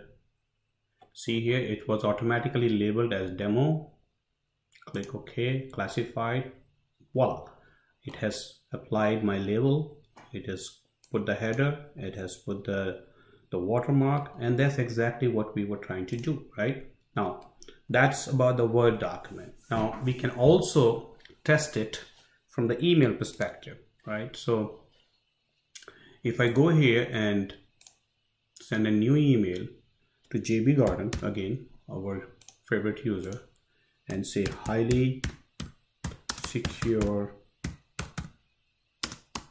See here, it was automatically labeled as demo. Click OK, classified. Voila. It has applied my label. It has put the header. It has put the watermark, and that's exactly what we were trying to do, right? Now, that's about the Word document. Now, we can also test it from the email perspective, right? So, if I go here and send a new email to JB Gordon, again, our favorite user, and say highly secure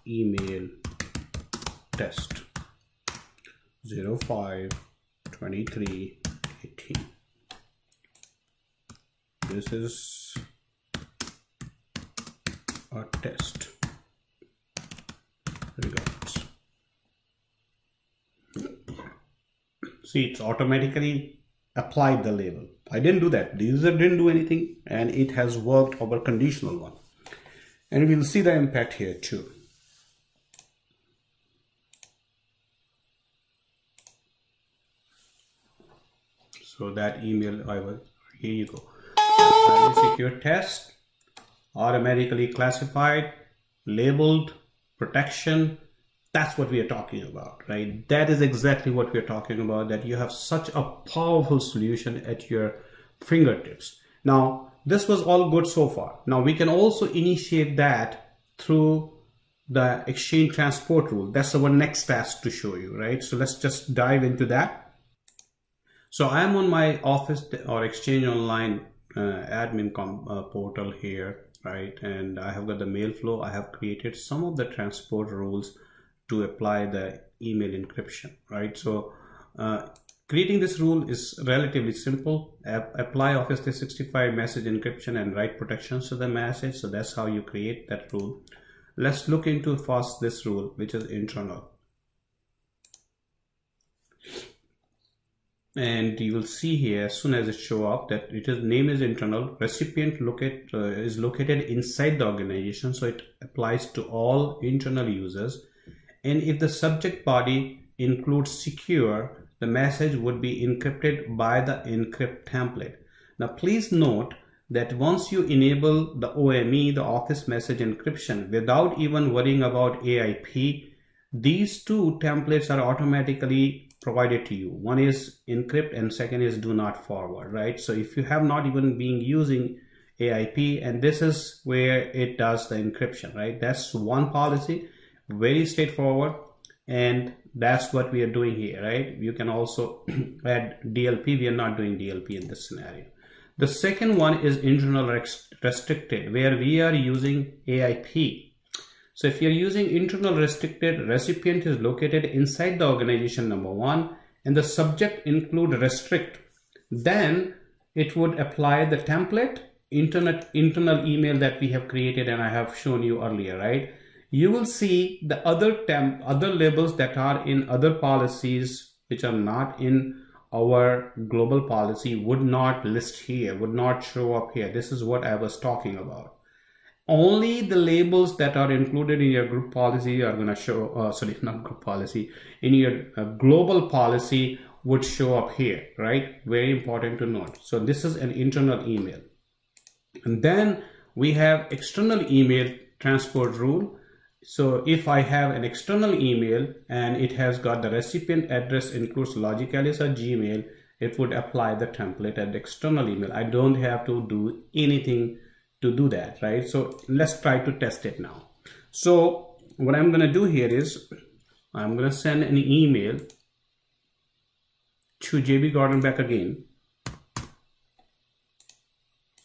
email test 05/23/18. This is a test. Regards. See, it's automatically applied the label. I didn't do that. The user didn't do anything, and it has worked over conditional one. And we'll see the impact here too. So that email, here you go. Highly secure test, automatically classified, labeled, protection. That's what we are talking about, right? That is exactly what we're talking about, that you have such a powerful solution at your fingertips. Now, this was all good so far. Now, we can also initiate that through the Exchange transport rule. That's our next task to show you, right? So let's just dive into that. So I'm on my Office or Exchange Online admin portal here, right? And I have got the mail flow. I have created some of the transport rules to apply the email encryption, right? So creating this rule is relatively simple. Apply Office 365 message encryption and write protections to the message. So that's how you create that rule. Let's look into first this rule, which is internal. And you will see here as soon as it show up that it is name is internal, recipient is located inside the organization, so it applies to all internal users. And if the subject body includes secure, the message would be encrypted by the encrypt template. Now please note that once you enable the OME, the Office Message Encryption, without even worrying about AIP, these two templates are automatically provided to you. One is encrypt and second is do not forward, right? So if you have not even been using AIP, and this is where it does the encryption, right? That's one policy, very straightforward, and that's what we are doing here, right? You can also add DLP. We are not doing DLP in this scenario. The second one is internal restricted, where we are using AIP. So if you're using internal restricted, recipient is located inside the organization, number one, and the subject include restrict, then it would apply the template internal email that we have created and I have shown you earlier, right? You will see the other labels that are in other policies which are not in our global policy would not list here, would not show up here. This is what I was talking about. Only the labels that are included in your group policy are going to show, sorry, not group policy, in your global policy would show up here, right? Very important to note. So this is an internal email. And then we have external email transport rule. So if I have an external email and it has got the recipient address includes Logicalis or Gmail, it would apply the template at the external email. I don't have to do anything to do that, right? So let's try to test it now. So what I'm going to do here is I'm going to send an email to JB Gordon back again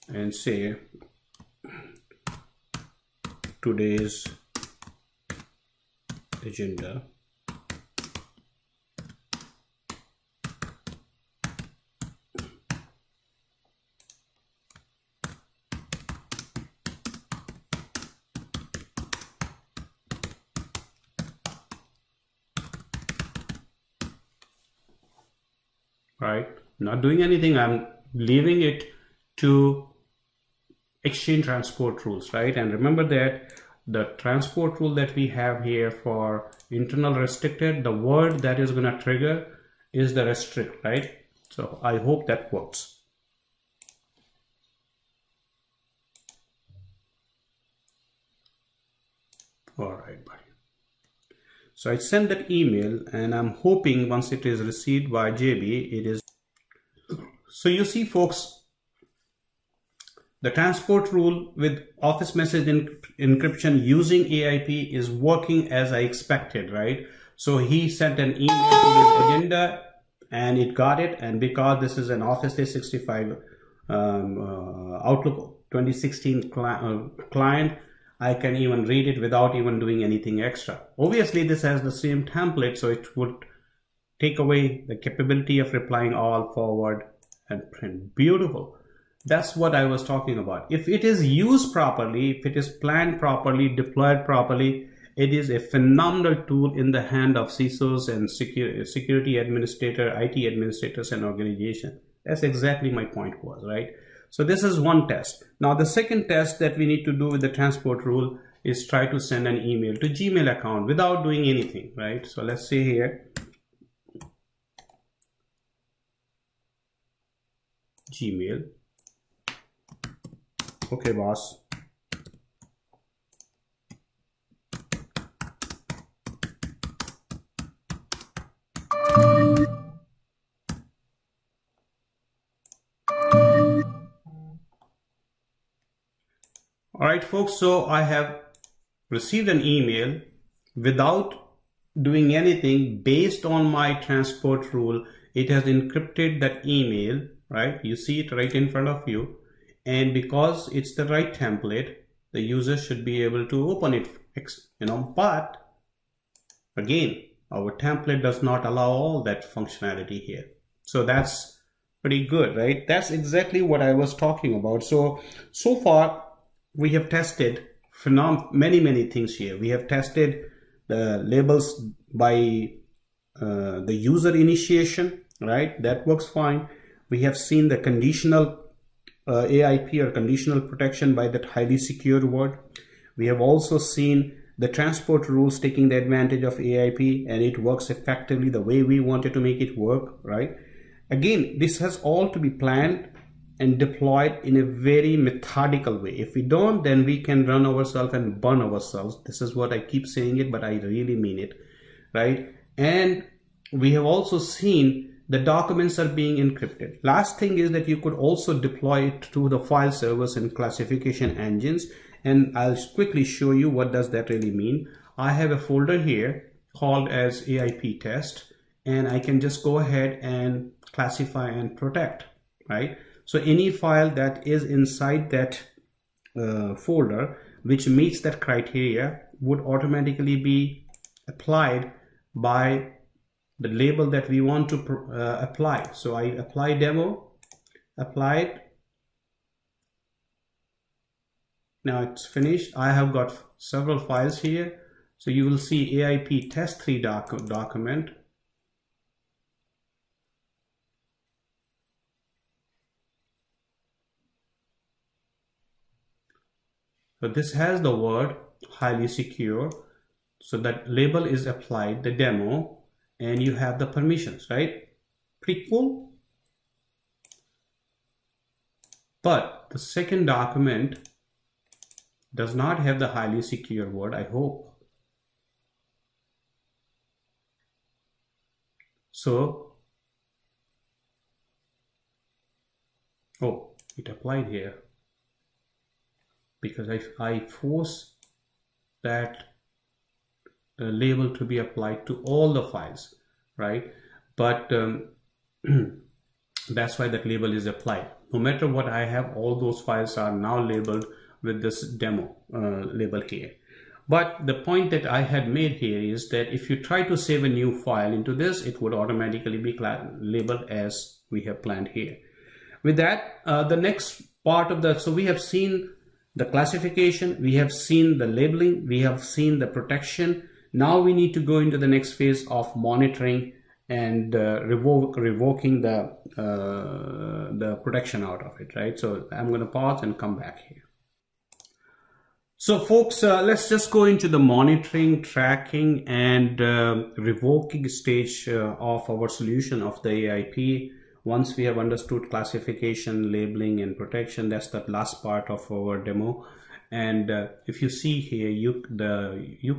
and say today's agenda. Right, not doing anything. I'm leaving it to exchange transport rules, right? And remember that the transport rule that we have here for internal restricted, the word that is going to trigger is the restrict, right? So I hope that works. All right, buddy. So I sent that email and I'm hoping once it is received by JB, it is. So you see folks, the transport rule with Office Message Encryption using AIP is working as I expected, right? So he sent an email to this agenda and it got it. And because this is an Office 365 Outlook 2016 client, I can even read it without even doing anything extra. Obviously, this has the same template, so it would take away the capability of replying all, forward, and print. Beautiful. That's what I was talking about. If it is used properly, if it is planned properly, deployed properly, it is a phenomenal tool in the hand of CISOs and security administrator, IT administrators, and organization. That's exactly my point was, right? So this is one test. Now the second test that we need to do with the transport rule is try to send an email to Gmail account without doing anything, right? So let's say here, Gmail. Okay, boss. All right, folks, so I have received an email without doing anything based on my transport rule. It has encrypted that email, right? You see it right in front of you. and because it's the right template, the user should be able to open it, but again, our template does not allow all that functionality here. So that's pretty good, right? That's exactly what I was talking about. So far we have tested many things here. We have tested the labels by the user initiation, right? That works fine. We have seen the conditional AIP or conditional protection by that highly secure word. We have also seen the transport rules taking the advantage of AIP, and it works effectively the way we wanted to make it work, right? Again, this has all to be planned and deployed in a very methodical way. If we don't, then we can run ourselves and burn ourselves. This is what I keep saying it, but I really mean it, right? And we have also seen the documents are being encrypted. Last thing is that you could also deploy it to the file servers and classification engines. And I'll quickly show you what does that really mean. I have a folder here called as AIP test, and I can just go ahead and classify and protect, right? So any file that is inside that folder which meets that criteria would automatically be applied by the label that we want to apply. So I apply demo, applied. Now it's finished. I have got several files here. So you will see AIP test3 document. So this has the word highly secure. So that label is applied, the demo, and you have the permissions, right? Pretty cool. But the second document does not have the highly secure word, I hope. So, oh, it applied here because I force that label to be applied to all the files, right? But that's why that label is applied. No matter what I have, all those files are now labeled with this demo label here. But the point that I had made here is that if you try to save a new file into this, it would automatically be labeled as we have planned here. With that, the next part of that, so we have seen the classification, we have seen the labeling, we have seen the protection. Now we need to go into the next phase of monitoring and revoking the protection out of it, right? So I'm going to pause and come back here. So folks, let's just go into the monitoring, tracking, and revoking stage of our solution of the AIP. Once we have understood classification, labeling, and protection, that's the last part of our demo. And if you see here, you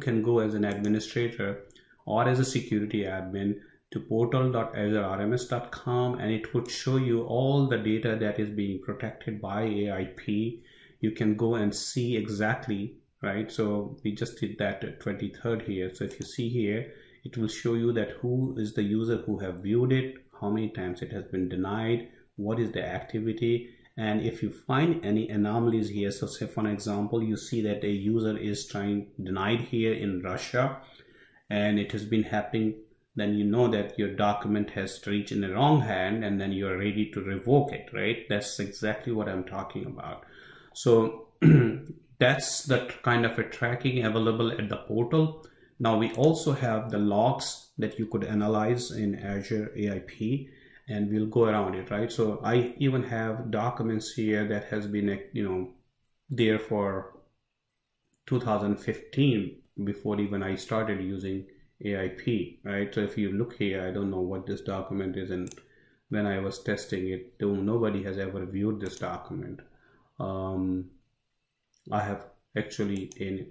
can go as an administrator or as a security admin to portal.azurerms.com, and it would show you all the data that is being protected by AIP. You can go and see exactly, right? So we just did that 23rd here. So if you see here, it will show you that who is the user who have viewed it, how many times it has been denied, what is the activity, and if you find any anomalies here. So say for an example, you see that a user is denied here in Russia, and it has been happening, then you know that your document has reached in the wrong hand, and then you are ready to revoke it, right? That's exactly what I'm talking about. So that's that kind of a tracking available at the portal. Now we also have the logs that you could analyze in Azure AIP, and we'll go around it, right? So I even have documents here that has been, there for 2015, before even I started using AIP, right? So if you look here, I don't know what this document is, and when I was testing it, nobody has ever viewed this document. I have actually a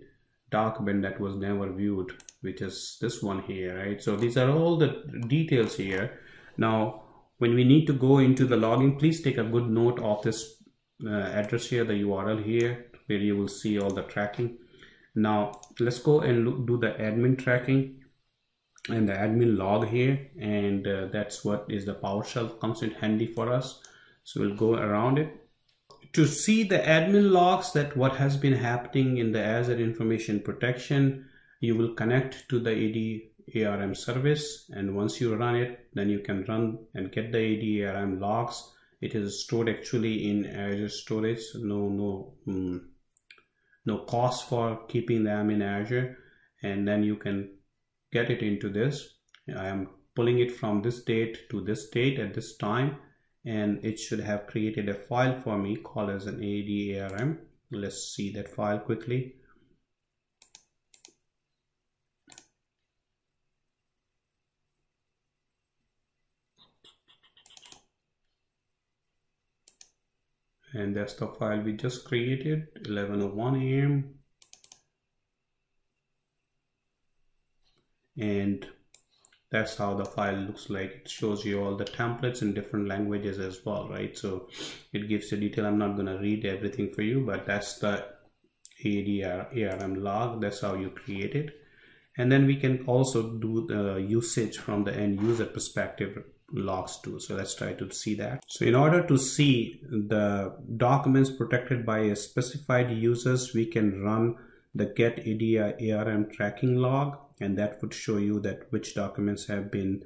document that was never viewed, which is this one here, right? So these are all the details here. Now, when we need to go into the logging, please take a good note of this address here, the URL here, where you will see all the tracking. Now, let's go and do the admin tracking and the admin log here, and that's what is the PowerShell comes in handy for us. So we'll go around it. To see the admin logs that what has been happening in the Azure Information Protection, you will connect to the AD/ARM service, and once you run it, then you can run and get the AD/ARM logs. It is stored actually in Azure storage. No cost for keeping them in Azure, and then you can get it into this. I am pulling it from this date to this date at this time, and it should have created a file for me called as an AD/ARM. Let's see that file quickly. And that's the file we just created, 11:01 a.m. And that's how the file looks like. It shows you all the templates in different languages as well, right? So it gives you detail. I'm not going to read everything for you, but that's the AD/ARM log. That's how you create it. And then we can also do the usage from the end user perspective logs too. So let's try to see that. So in order to see the documents protected by a specified users, we can run the get AD/ARM tracking log, and that would show you that which documents have been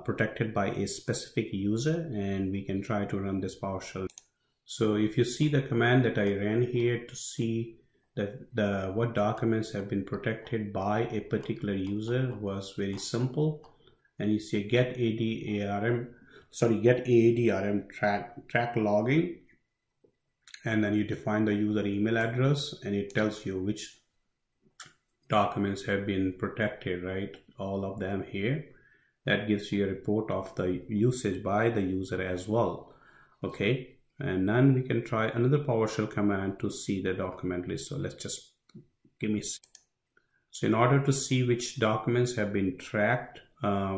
protected by a specific user, and we can try to run this PowerShell. So if you see the command that I ran here to see that what documents have been protected by a particular user was very simple. And you say get AD/ARM track logging, and then you define the user email address, and it tells you which documents have been protected, right? All of them here. That gives you a report of the usage by the user as well. Okay, and then we can try another PowerShell command to see the document list. So let's just so in order to see which documents have been tracked,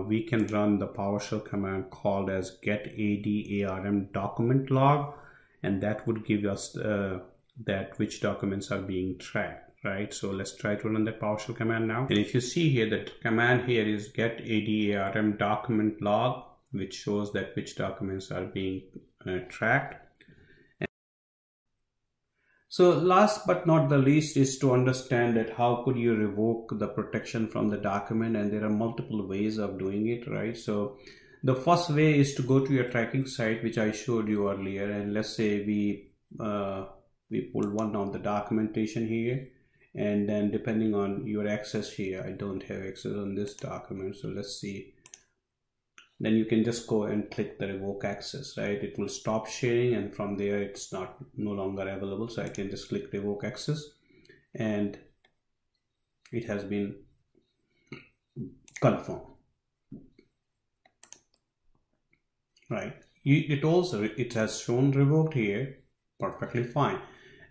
we can run the PowerShell command called as get AD/ARM document log, and that would give us that which documents are being tracked, right? So let's try to run the PowerShell command now. And if you see here, that command here is get AD/ARM document log, which shows that which documents are being tracked. So last but not the least is to understand that how could you revoke the protection from the document, and there are multiple ways of doing it, right? So the first way is to go to your tracking site, which I showed you earlier, and let's say we pull one of the documentation here, and then depending on your access here, I don't have access on this document, so let's see. Then you can just go and click the revoke access, right? It will stop sharing, and from there it's no longer available. So I can just click revoke access, and it has been confirmed, right? It has shown revoked here, perfectly fine.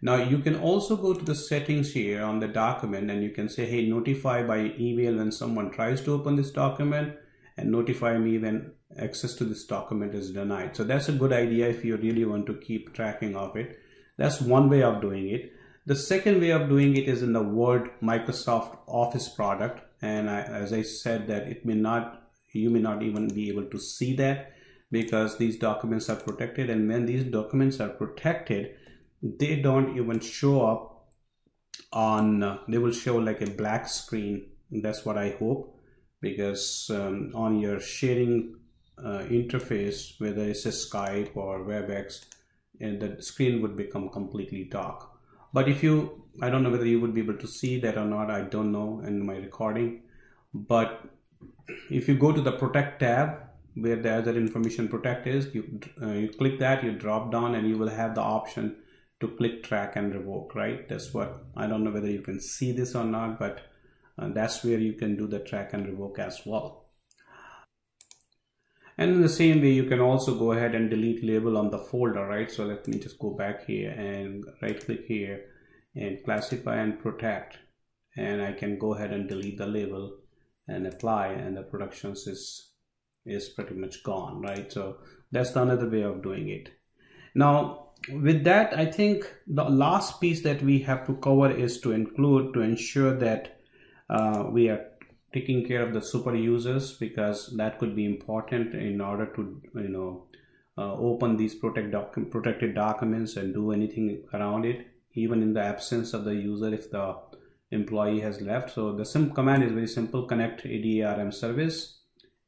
Now you can also go to the settings here on the document, and you can say, hey, notify by email when someone tries to open this document, and notify me when access to this document is denied. So that's a good idea if you really want to keep tracking of it. That's one way of doing it. The second way of doing it is in the Word Microsoft Office product, and as I said, that you may not even be able to see that because these documents are protected, and when these documents are protected, they don't even show up on they will show like a black screen. That's what I hope, because on your sharing interface, whether it's a Skype or WebEx, and the screen would become completely dark. But if you, I don't know whether you would be able to see that or not, I don't know in my recording, but if you go to the Protect tab where the Azure Information Protect is, you click that, you drop down, and you will have the option to click track and revoke, right? That's what, I don't know whether you can see this or not, but that's where you can do the track and revoke as well. And in the same way, you can also go ahead and delete label on the folder, right? So let me just go back here and right click here and classify and protect, and I can go ahead and delete the label and apply, and the protections is pretty much gone, right? So that's another way of doing it. Now with that, I think the last piece that we have to cover is to ensure that we are taking care of the super users, because that could be important in order to open these protected documents and do anything around it, even in the absence of the user if the employee has left. So the command is very simple: connect ADARM service,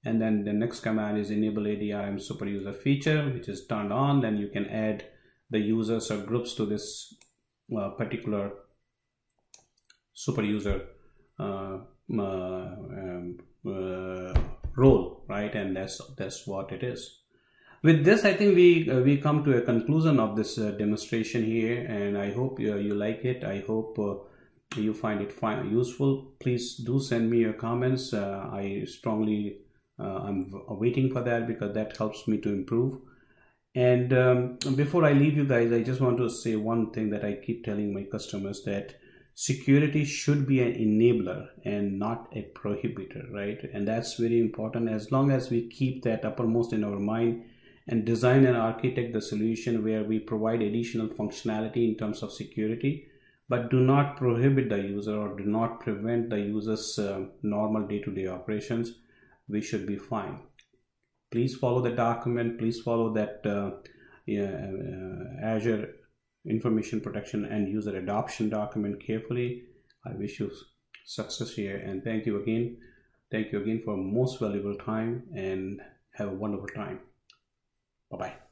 and then the next command is enable ADARM super user feature, which is turned on. Then you can add the users or groups to this particular super user role, right? And that's what it is. With this, I think we come to a conclusion of this demonstration here, and I hope you like it. I hope you find it useful. Please do send me your comments. I'm waiting for that, because that helps me to improve. And before I leave you guys, I just want to say one thing that I keep telling my customers, that security should be an enabler and not a prohibitor, right? And that's very important. As long as we keep that uppermost in our mind and design and architect the solution where we provide additional functionality in terms of security, but do not prohibit the user or do not prevent the user's normal day-to-day operations, we should be fine. Please follow the document. Please follow that Azure Information Protection and User Adoption document carefully. I wish you success here, and thank you again. Thank you again for most valuable time, and have a wonderful time. Bye-bye.